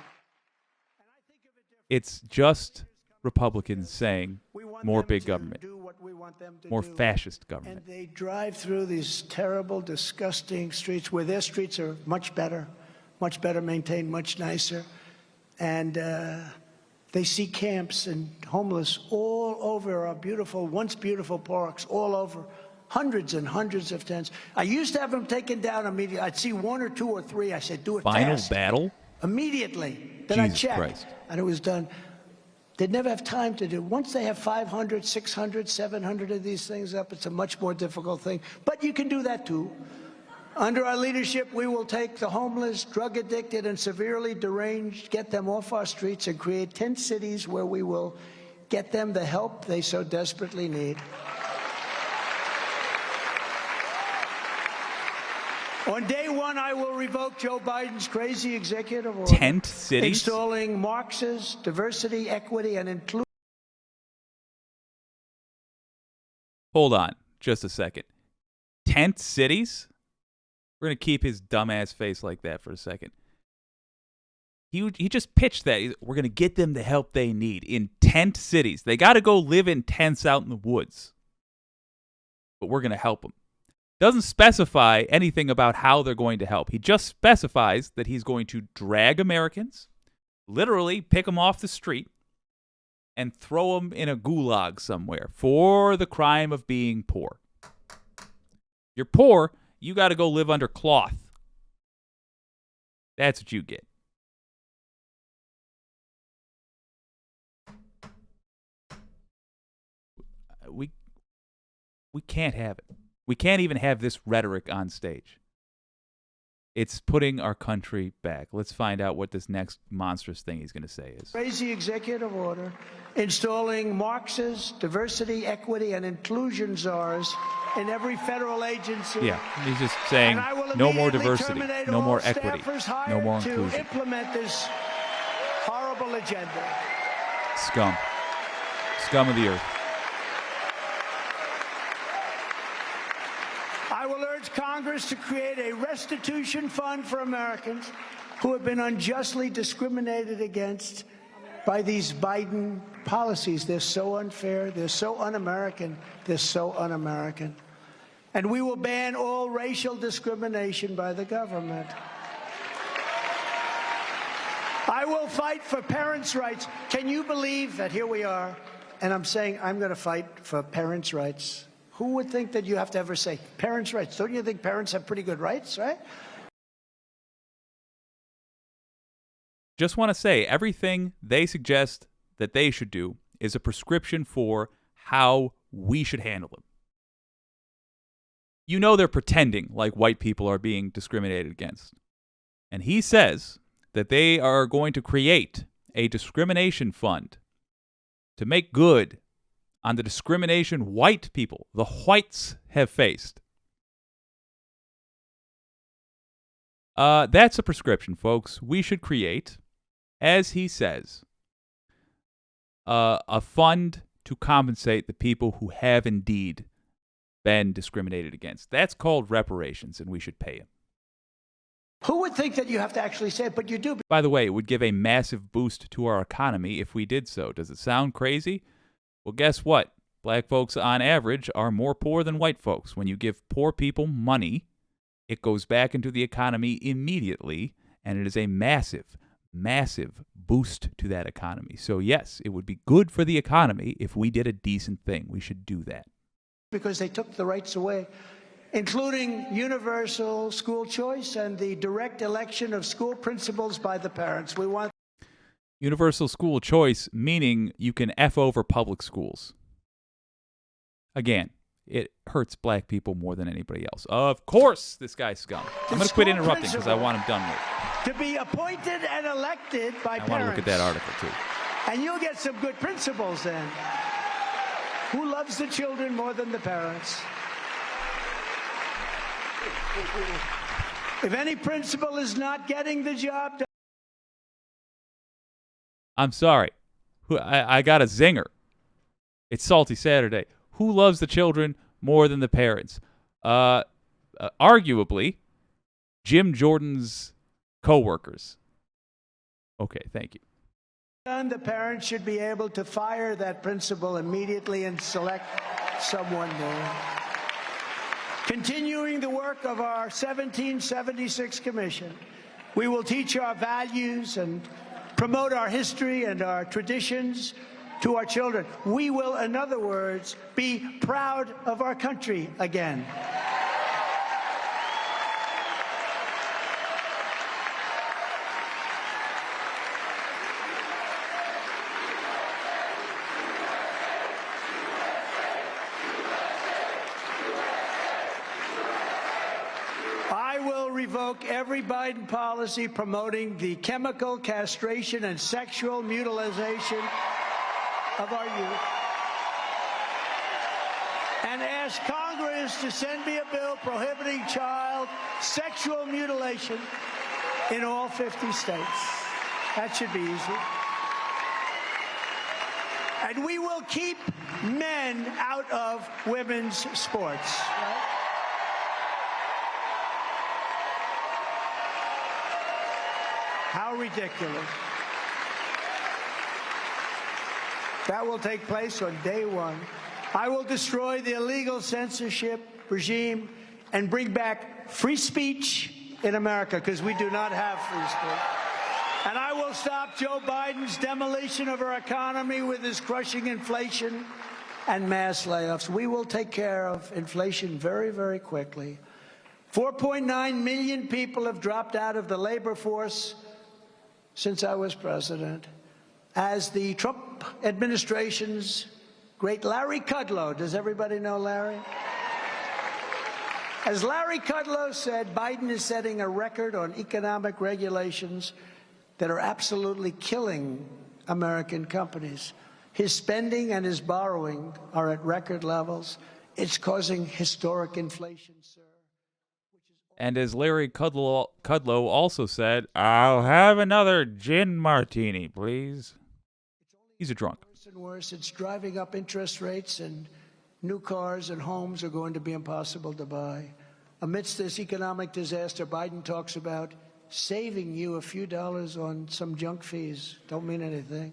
It's just Republicans saying more big government, more fascist government. And they drive through these terrible, disgusting streets where their streets are much better maintained, much nicer. And they see camps and homeless all over our beautiful, once beautiful parks, all over. Hundreds and hundreds of tents. I used to have them taken down immediately. I'd see one or two or three. I said, do it Final fast. battle? Immediately. Then Jesus I checked, Christ. and it was done. They'd never have time to do. Once they have 500, 600, 700 of these things up, it's a much more difficult thing. But you can do that too. Under our leadership, we will take the homeless, drug addicted, and severely deranged, get them off our streets, and create 10 cities where we will get them the help they so desperately need. On day one, I will revoke Joe Biden's crazy executive order. Tent cities? Installing Marxist diversity, equity, and inclusion. Hold on just a second. Tent cities? We're going to keep his dumbass face like that for a second. He just pitched that. We're going to get them the help they need in tent cities. They got to go live in tents out in the woods. But we're going to help them. Doesn't specify anything about how they're going to help. He just specifies that he's going to drag Americans, literally pick them off the street, and throw them in a gulag somewhere for the crime of being poor. You're poor, you got to go live under cloth. That's what you get. We can't have it. We can't even have this rhetoric on stage. It's putting our country back. Let's find out what this next monstrous thing he's going to say is. Crazy executive order installing Marxist diversity, equity, and inclusion czars in every federal agency. Yeah, he's just saying no more diversity, no more equity, no more inclusion. To implement this horrible agenda. Scum. Scum of the earth. I will urge Congress to create a restitution fund for Americans who have been unjustly discriminated against by these Biden policies. They're so unfair. They're so un-American. They're so un-American. And we will ban all racial discrimination by the government. I will fight for parents' rights. Can you believe that here we are, and I'm saying I'm going to fight for parents' rights? Who would think that you have to ever say parents' rights? Don't you think parents have pretty good rights, right? Just want to say, everything they suggest that they should do is a prescription for how we should handle them. You know they're pretending like white people are being discriminated against. And he says that they are going to create a discrimination fund to make good on the discrimination white people, the whites, have faced. That's a prescription, folks. We should create, as he says, a fund to compensate the people who have indeed been discriminated against. That's called reparations, and we should pay them. Who would think that you have to actually say it, but you do. By the way, it would give a massive boost to our economy if we did so. Does it sound crazy? Well, guess what? Black folks, on average, are more poor than white folks. When you give poor people money, it goes back into the economy immediately, and it is a massive, massive boost to that economy. So, yes, it would be good for the economy if we did a decent thing. We should do that. Because they took the rights away, including universal school choice and the direct election of school principals by the parents. We want universal school choice, meaning you can F over public schools. Again, it hurts black people more than anybody else. Of course, this guy's scum. I'm going to quit interrupting because I want him done with. To be appointed and elected by parents. I want to look at that article, too. And you'll get some good principles then. Who loves the children more than the parents? If any principal is not getting the job done. I'm sorry. I got a zinger. It's Salty Saturday. Who loves the children more than the parents? Arguably, Jim Jordan's co-workers. Okay, thank you. The parents should be able to fire that principal immediately and select someone new. Continuing the work of our 1776 Commission, we will teach our values and promote our history and our traditions to our children. We will, in other words, be proud of our country again. I will revoke every Biden policy promoting the chemical castration and sexual mutilation of our youth, and ask Congress to send me a bill prohibiting child sexual mutilation in all 50 states. That should be easy. And we will keep men out of women's sports. Right? How ridiculous. That will take place on day one. I will destroy the illegal censorship regime and bring back free speech in America, because we do not have free speech. And I will stop Joe Biden's demolition of our economy with his crushing inflation and mass layoffs. We will take care of inflation very, very quickly. 4.9 million people have dropped out of the labor force since I was president. As the Trump administration's great Larry Kudlow, does everybody know Larry? As Larry Kudlow said, Biden is setting a record on economic regulations that are absolutely killing American companies. His spending and his borrowing are at record levels. It's causing historic inflation, sir. And as Larry Kudlow also said, I'll have another gin martini, please. He's a drunk. Worse and worse. It's driving up interest rates, and new cars and homes are going to be impossible to buy. Amidst this economic disaster, Biden talks about saving you a few dollars on some junk fees. Don't mean anything.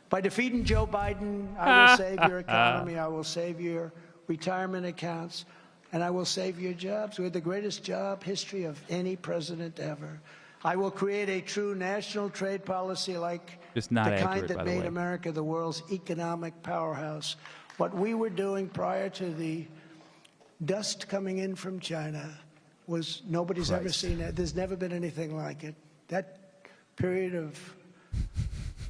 By defeating Joe Biden, I will save your economy. I will save your retirement accounts. And I will save your jobs. We had the greatest job history of any president ever. I will create a true national trade policy like the kind that made America the world's economic powerhouse. What we were doing prior to the dust coming in from China was nobody's ever seen that. There's never been anything like it. That period of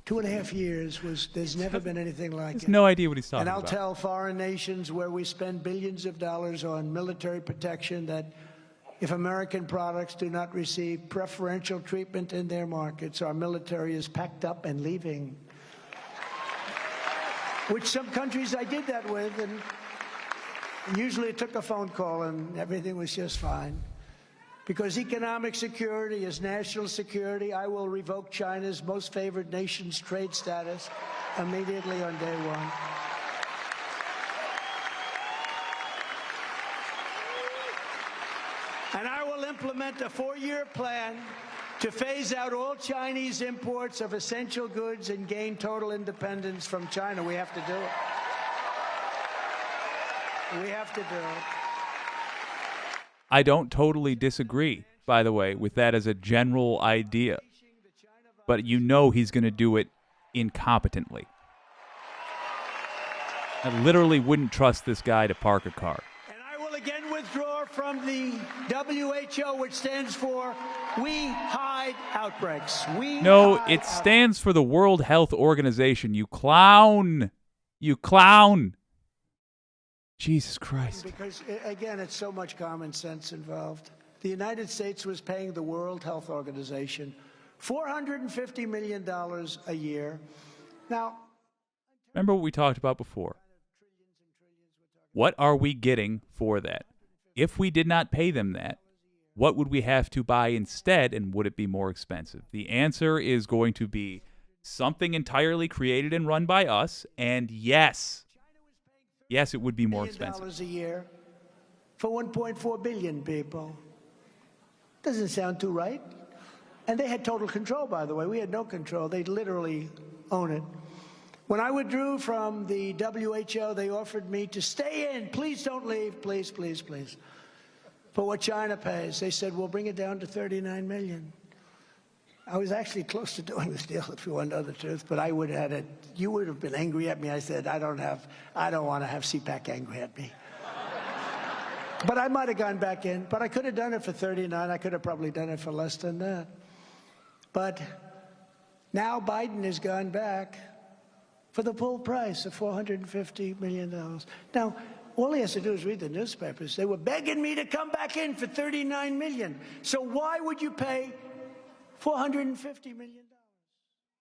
2.5 years there's never been anything like it. No idea what he's talking about. about. And I'll tell foreign nations where we spend billions of dollars on military protection that if American products do not receive preferential treatment in their markets, our military is packed up and leaving. Which some countries I did that with, and usually it took a phone call and everything was just fine. Because economic security is national security, I will revoke China's most favored nation's trade status immediately on day one. And I will implement a 4-year plan to phase out all Chinese imports of essential goods and gain total independence from China. We have to do it. We have to do it. I don't totally disagree, by the way, with that as a general idea. But you know he's going to do it incompetently. I literally wouldn't trust this guy to park a car. And I will again withdraw from the WHO, which stands for We Hide Outbreaks. It stands for the World Health Organization, you clown. You clown. Jesus Christ. Because, again, it's so much common sense involved. The United States was paying the World Health Organization $450 million a year. Now, remember what we talked about before. What are we getting for that? If we did not pay them that, what would we have to buy instead, and would it be more expensive? The answer is going to be something entirely created and run by us, and yes, it would be more expensive. $1 billion a year for 1.4 billion people. Doesn't sound too right. And they had total control, by the way. We had no control. They literally own it. When I withdrew from the WHO, they offered me to stay in. Please don't leave. Please, please, please. For what China pays. They said, we'll bring it down to 39 million. I was actually close to doing this deal, if you want to know the truth, but I would have had it. You would have been angry at me. I said, I don't want to have CPAC angry at me. But I might have gone back in. But I could have done it for 39. I could have probably done it for less than that. But now Biden has gone back for the full price of $450 million. Now, all he has to do is read the newspapers. They were begging me to come back in for $39 million. So why would you pay $450 million?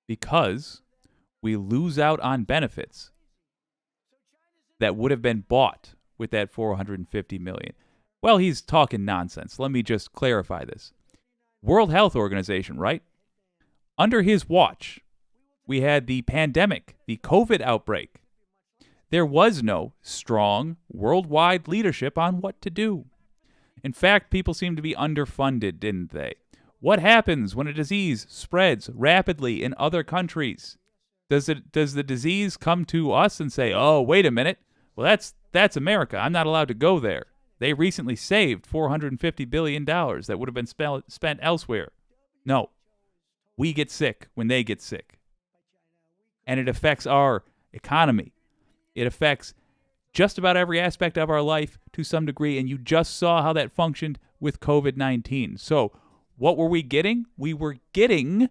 Because we lose out on benefits that would have been bought with that $450 million. Well, he's talking nonsense. Let me just clarify this. World Health Organization, right? Under his watch, we had the pandemic, the COVID outbreak. There was no strong worldwide leadership on what to do. In fact, people seem to be underfunded, didn't they? What happens when a disease spreads rapidly in other countries? Does the disease come to us and say, "Oh, wait a minute. Well, that's America. I'm not allowed to go there. They recently saved $450 billion that would have been spent elsewhere." No. We get sick when they get sick. And it affects our economy. It affects just about every aspect of our life to some degree, and you just saw how that functioned with COVID-19. So what were we getting? We were getting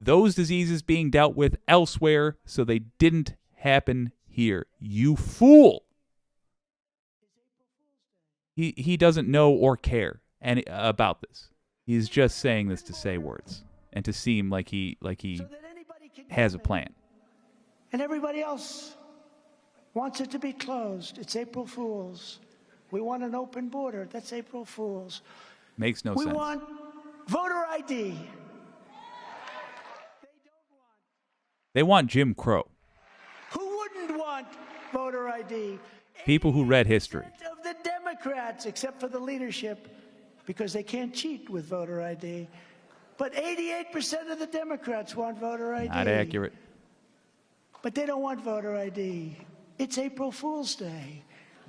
those diseases being dealt with elsewhere so they didn't happen here. You fool! He doesn't know or care about this. He's just saying this to say words and to seem like he has a plan. And everybody else wants it to be closed. It's April Fool's. We want an open border. That's April Fool's. Makes no sense. We want voter ID. They want Jim Crow. Who wouldn't want voter ID? People who read history. Of the Democrats, except for the leadership, because they can't cheat with voter ID. But 88% of the Democrats want voter ID. Not accurate. But they don't want voter ID. It's April Fool's Day.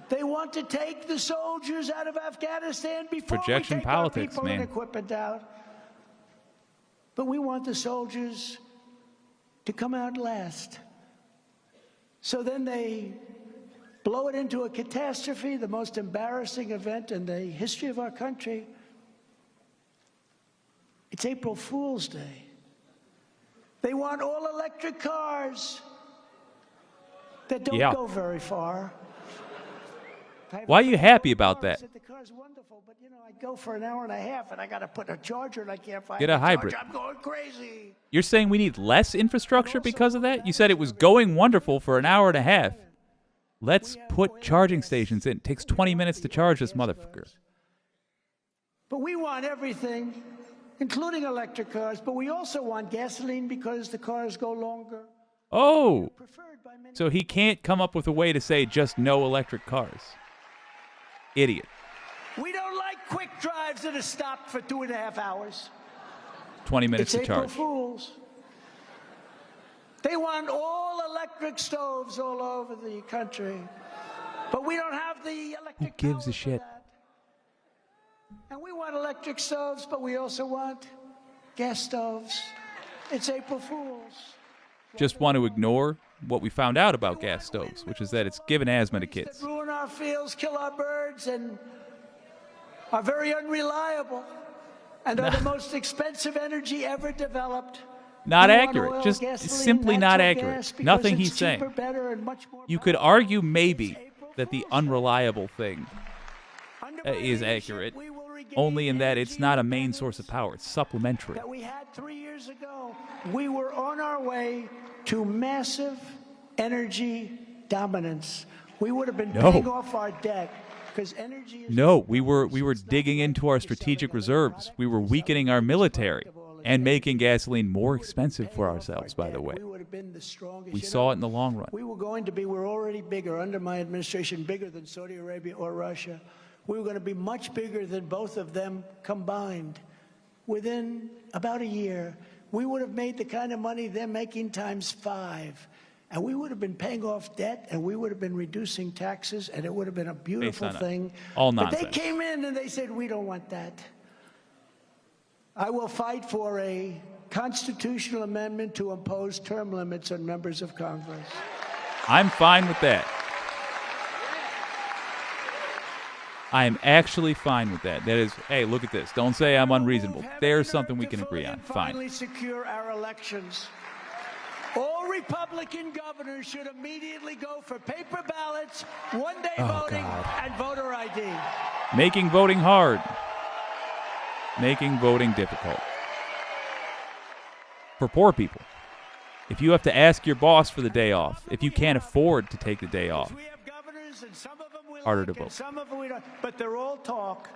They want to take the soldiers out of Afghanistan before Projection we take politics, our people man. and equipment out. But we want the soldiers to come out last. So then they blow it into a catastrophe, the most embarrassing event in the history of our country. It's April Fool's Day. They want all electric cars that don't go very far. Why are you happy about that? The car's wonderful, but I go for an hour and a half and I got to put a charger and I can't find Get a hybrid. charger. I'm going crazy. You're saying we need less infrastructure because of that? You said it was going wonderful for an hour and a half. Let's put charging stations in. It takes 20 minutes to charge this motherfucker. But we want everything, including electric cars, but we also want gasoline because the cars go longer. Oh, so he can't come up with a way to say just no electric cars. Idiot. We don't like quick drives that are stopped for 2.5 hours. 20 minutes It's to charge. April Fools. They want all electric stoves all over the country. But we don't have the electric Who gives power a shit? for that. And we want electric stoves, but we also want gas stoves. It's April Fools. Just want to ignore what we found out about gas stoves, which is that it's giving asthma to kids. That ruin our fields, kill our birds, and are very unreliable, and are the most expensive energy ever developed. Not We want accurate. oil, Just gasoline, simply not natural accurate. gas because Nothing it's he's saying. cheaper, better, and much more You could argue maybe that the unreliable thing is accurate, only in that it's not a main source of power. It's supplementary. That we had 3 years ago. We were on our way to massive energy dominance. We would have been paying off our debt because energy is... No, we were digging into our strategic reserves. We were weakening our military and making gasoline more expensive for ourselves, by the way. We would have been the strongest. We saw it in the long run. We're already bigger under my administration, bigger than Saudi Arabia or Russia. We were going to be much bigger than both of them combined. Within about a year, we would have made the kind of money they're making times 5. And we would have been paying off debt, and we would have been reducing taxes, and it would have been a beautiful thing. All nonsense. But they came in and they said, we don't want that. I will fight for a constitutional amendment to impose term limits on members of Congress. I'm fine with that. I am actually fine with that. That is, hey, look at this. Don't say I'm unreasonable. There's something we can agree on. Fine. Finally secure our elections. All Republican governors should immediately go for paper ballots, one-day voting, and voter ID. Making voting hard. Making voting difficult. For poor people. If you have to ask your boss for the day off, if you can't afford to take the day off, harder to vote. Some of them we don't, but they're all talk.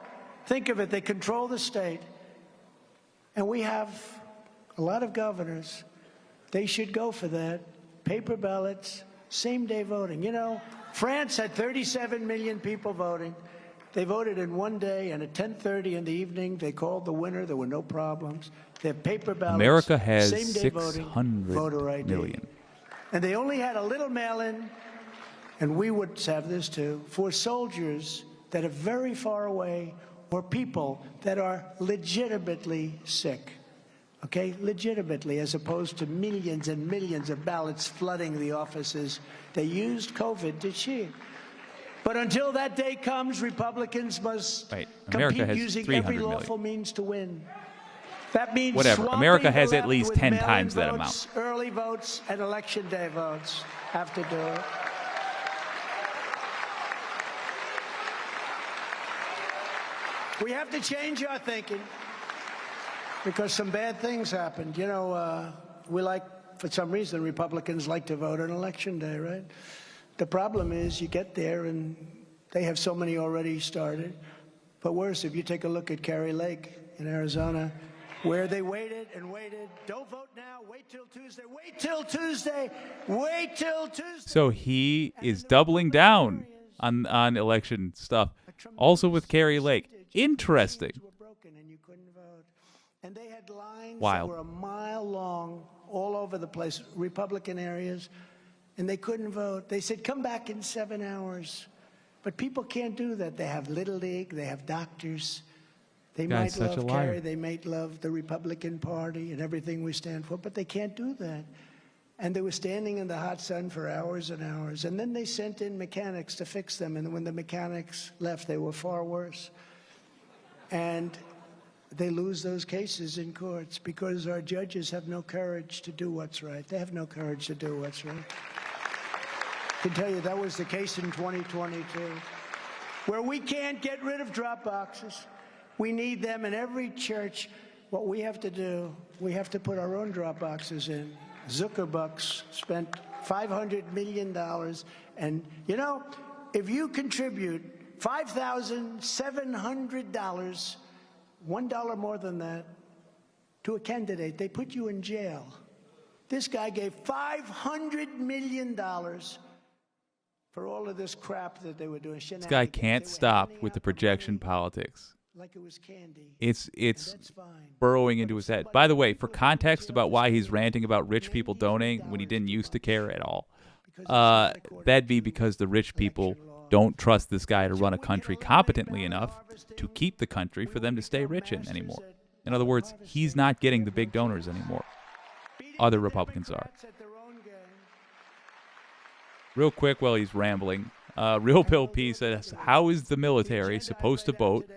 Think of it, they control the state. And we have a lot of governors. They should go for that. Paper ballots, same-day voting. You know, France had 37 million people voting. They voted in one day, and at 10:30 in the evening, they called the winner. There were no problems. They have paper ballots. America has same-day voting, 600 voter ID. million. And they only had a little mail-in, and we would have this too, for soldiers that are very far away or people that are legitimately sick. Okay, legitimately, as opposed to millions and millions of ballots flooding the offices. They used COVID to cheat. But until that day comes, Republicans must compete using every lawful means to win. That means whatever. America has at least 10 times that votes, amount. Early votes and election day votes have to do it. We have to change our thinking because some bad things happened. You know, for some reason, Republicans like to vote on election day, right? The problem is you get there and they have so many already started. But worse, if you take a look at Kari Lake in Arizona, where they waited and waited. Don't vote now. Wait till Tuesday. Wait till Tuesday. Wait till Tuesday. So he is doubling down on election stuff. Also with Kari Lake. Interesting. And they had lines Wild. that were a mile long all over the place, Republican areas, and they couldn't vote. They said, come back in 7 hours. But people can't do that. They have Little League. They have doctors. They might love Kerry, they might love the Republican Party and everything we stand for, but they can't do that. And they were standing in the hot sun for hours and hours. And then they sent in mechanics to fix them. And when the mechanics left, they were far worse. And they lose those cases in courts because our judges have no courage to do what's right. They have no courage to do what's right. I can tell you that was the case in 2022, where we can't get rid of drop boxes. We need them in every church. What we have to do, we have to put our own drop boxes in. Zuckerbucks spent $500 million. And, you know, if you contribute $5,700, $1 more than that, to a candidate, they put you in jail. This guy gave $500 million for all of this crap that they were doing. This guy can't stop with the projection politics. Like it was candy. It's burrowing into his head. By the way, for context about why he's ranting about rich people donating when he didn't used to care at all, that'd be because the rich people don't trust this guy to run a country competently enough to keep the country for them to stay rich in anymore. In other words, he's not getting the big donors anymore. Other Republicans are. Real quick while he's rambling, Real Bill P says, how is the military supposed to vote?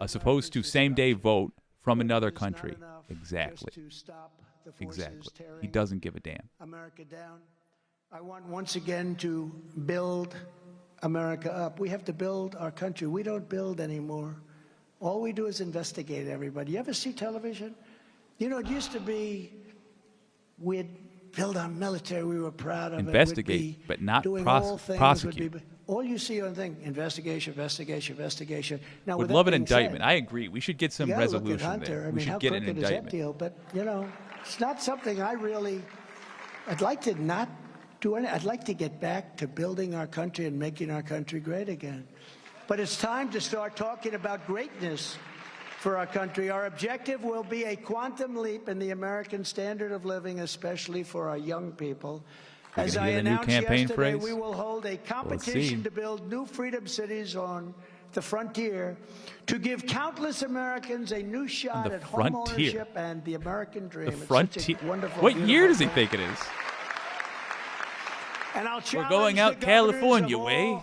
Supposed to same-day vote from another country. Exactly. Exactly. He doesn't give a damn. America down. I want once again to build America up. We have to build our country. We don't build anymore. All we do is investigate everybody. You ever see television? You know, it used to be we'd build our military. We were proud of investigate, it. but not prosecute. All you see on the thing, investigation. Now, would love an indictment. I agree. We should get some resolution there. We should get an indictment. Is that deal? But, you know, it's not something I'd like to not do anything. I'd like to get back to building our country and making our country great again. But it's time to start talking about greatness for our country. Our objective will be a quantum leap in the American standard of living, especially for our young people. As I announced yesterday, we will hold a competition to build new freedom cities on the frontier to give countless Americans a new shot at home ownership and the American dream. The frontier. Wonderful, what year does he think it is? And I'll We're going out California way.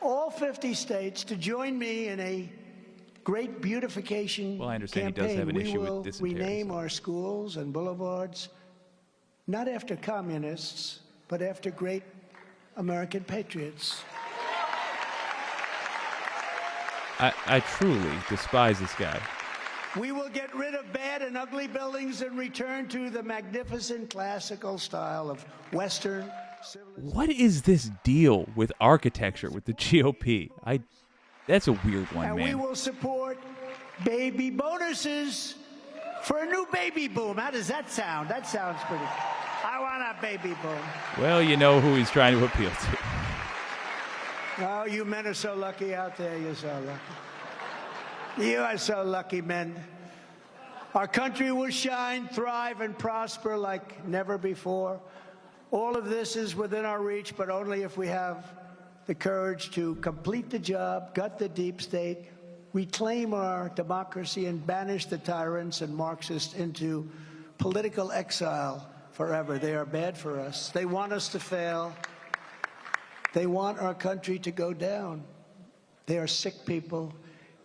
All 50 states to join me in a great beautification Well, I understand campaign. He does have an issue with dysentery. We will rename our schools and boulevards not after communists, but after great American patriots. I truly despise this guy. We will get rid of bad and ugly buildings and return to the magnificent classical style of Western civilization. What is this deal with architecture with the GOP? That's a weird one, and man. We will support baby bonuses for a new baby boom. How does that sound? That sounds pretty. I want a baby boom. Well, you know who he's trying to appeal to. Oh, you men are so lucky out there. You're so lucky. You are so lucky, men. Our country will shine, thrive, and prosper like never before. All of this is within our reach, but only if we have the courage to complete the job, gut the deep state, reclaim our democracy, and banish the tyrants and Marxists into political exile forever. They are bad for us. They want us to fail. They want our country to go down. They are sick people.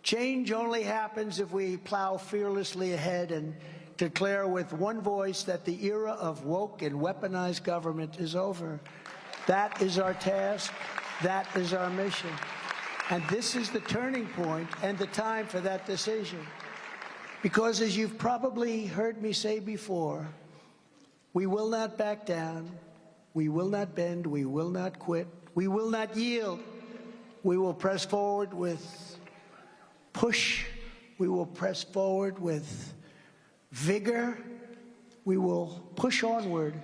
Change only happens if we plow fearlessly ahead and declare with one voice that the era of woke and weaponized government is over. That is our task. That is our mission. And this is the turning point and the time for that decision. Because as you've probably heard me say before, we will not back down. We will not bend. We will not quit. We will not yield. We will press forward with push. We will press forward with vigor. We will push onward,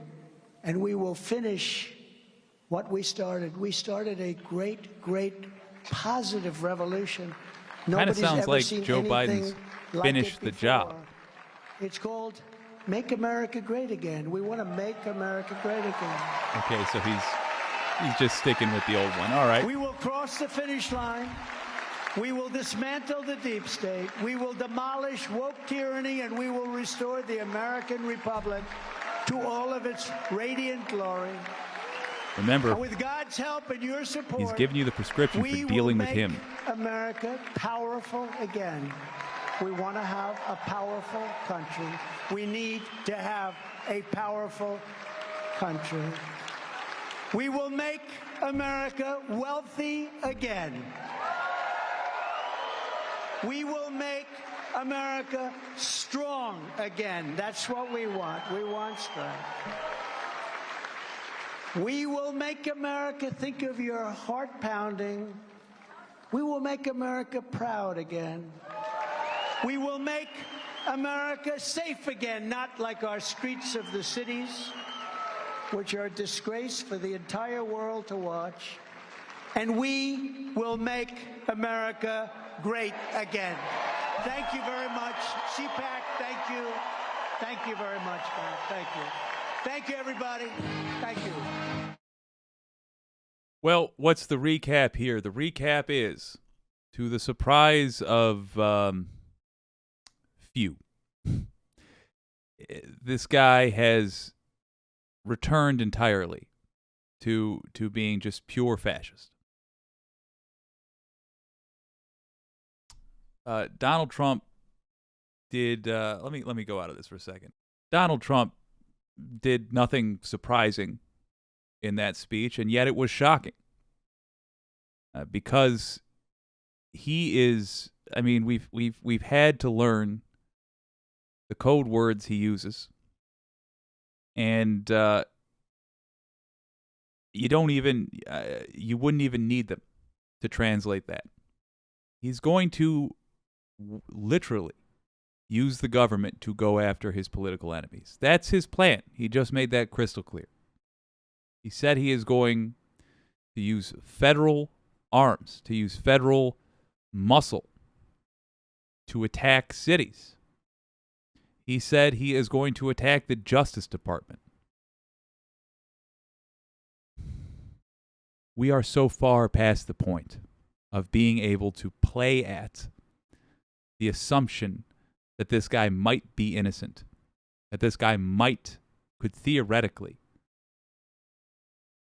and we will finish what we started. We started a great, great positive revolution. Kind of sounds like Joe Biden's finished the job. It's called Make America Great Again. We want to make America great again. Okay, so he's just sticking with the old one. All right. We will cross the finish line. We will dismantle the deep state. We will demolish woke tyranny, and we will restore the American Republic to all of its radiant glory. Remember, and with God's help and your support, he's giving you the prescription for dealing with him. America powerful again. We want to have a powerful country. We need to have a powerful country. We will make America wealthy again. We will make America strong again. That's what we want. We want strength. We will make America, think of your heart pounding. We will make America proud again. We will make America safe again, not like our streets of the cities, which are a disgrace for the entire world to watch. And we will make America great again. Thank you very much. CPAC, thank you. Thank you very much, man. Thank you. Thank you, everybody. Thank you. Well, what's the recap here? The recap is, to the surprise of few, this guy has returned entirely to being just pure fascist. Donald Trump did. Let me go out of this for a second. Donald Trump did nothing surprising in that speech, and yet it was shocking because he is. I mean, we've had to learn the code words he uses, and you wouldn't even need them to translate that. He's going to literally use the government to go after his political enemies. That's his plan. He just made that crystal clear. He said he is going to use federal arms, to use federal muscle to attack cities. He said he is going to attack the Justice Department. We are so far past the point of being able to play at the assumption that this guy might be innocent, that this guy could theoretically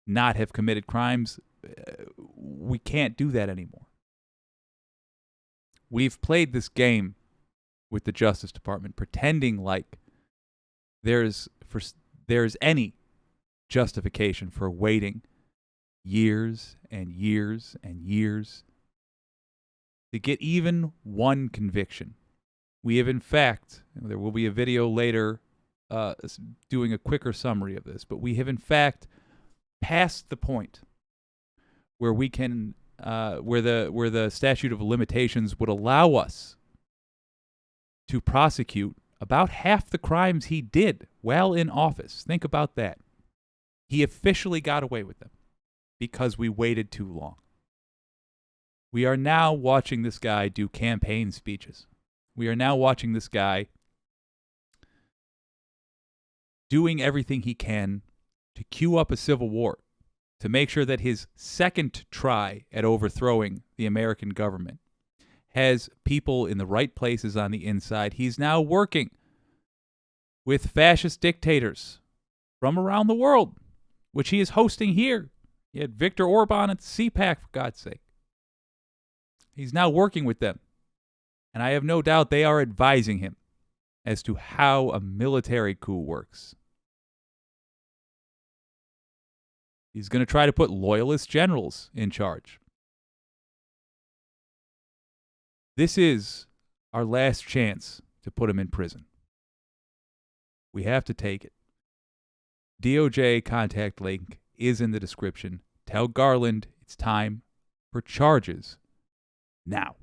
not have committed crimes. We can't do that anymore. We've played this game with the Justice Department, pretending like there's any justification for waiting years and years and years to get even one conviction. We have, in fact, there will be a video later doing a quicker summary of this, but we have, in fact, passed the point where we can, where the statute of limitations would allow us to prosecute about half the crimes he did while in office. Think about that. He officially got away with them because we waited too long. We are now watching this guy do campaign speeches. We are now watching this guy doing everything he can to cue up a civil war, to make sure that his second try at overthrowing the American government has people in the right places on the inside. He's now working with fascist dictators from around the world, which he is hosting here. He had Viktor Orban at the CPAC, for God's sake. He's now working with them. And I have no doubt they are advising him as to how a military coup works. He's going to try to put loyalist generals in charge. This is our last chance to put him in prison. We have to take it. DOJ contact link is in the description. Tell Garland it's time for charges now.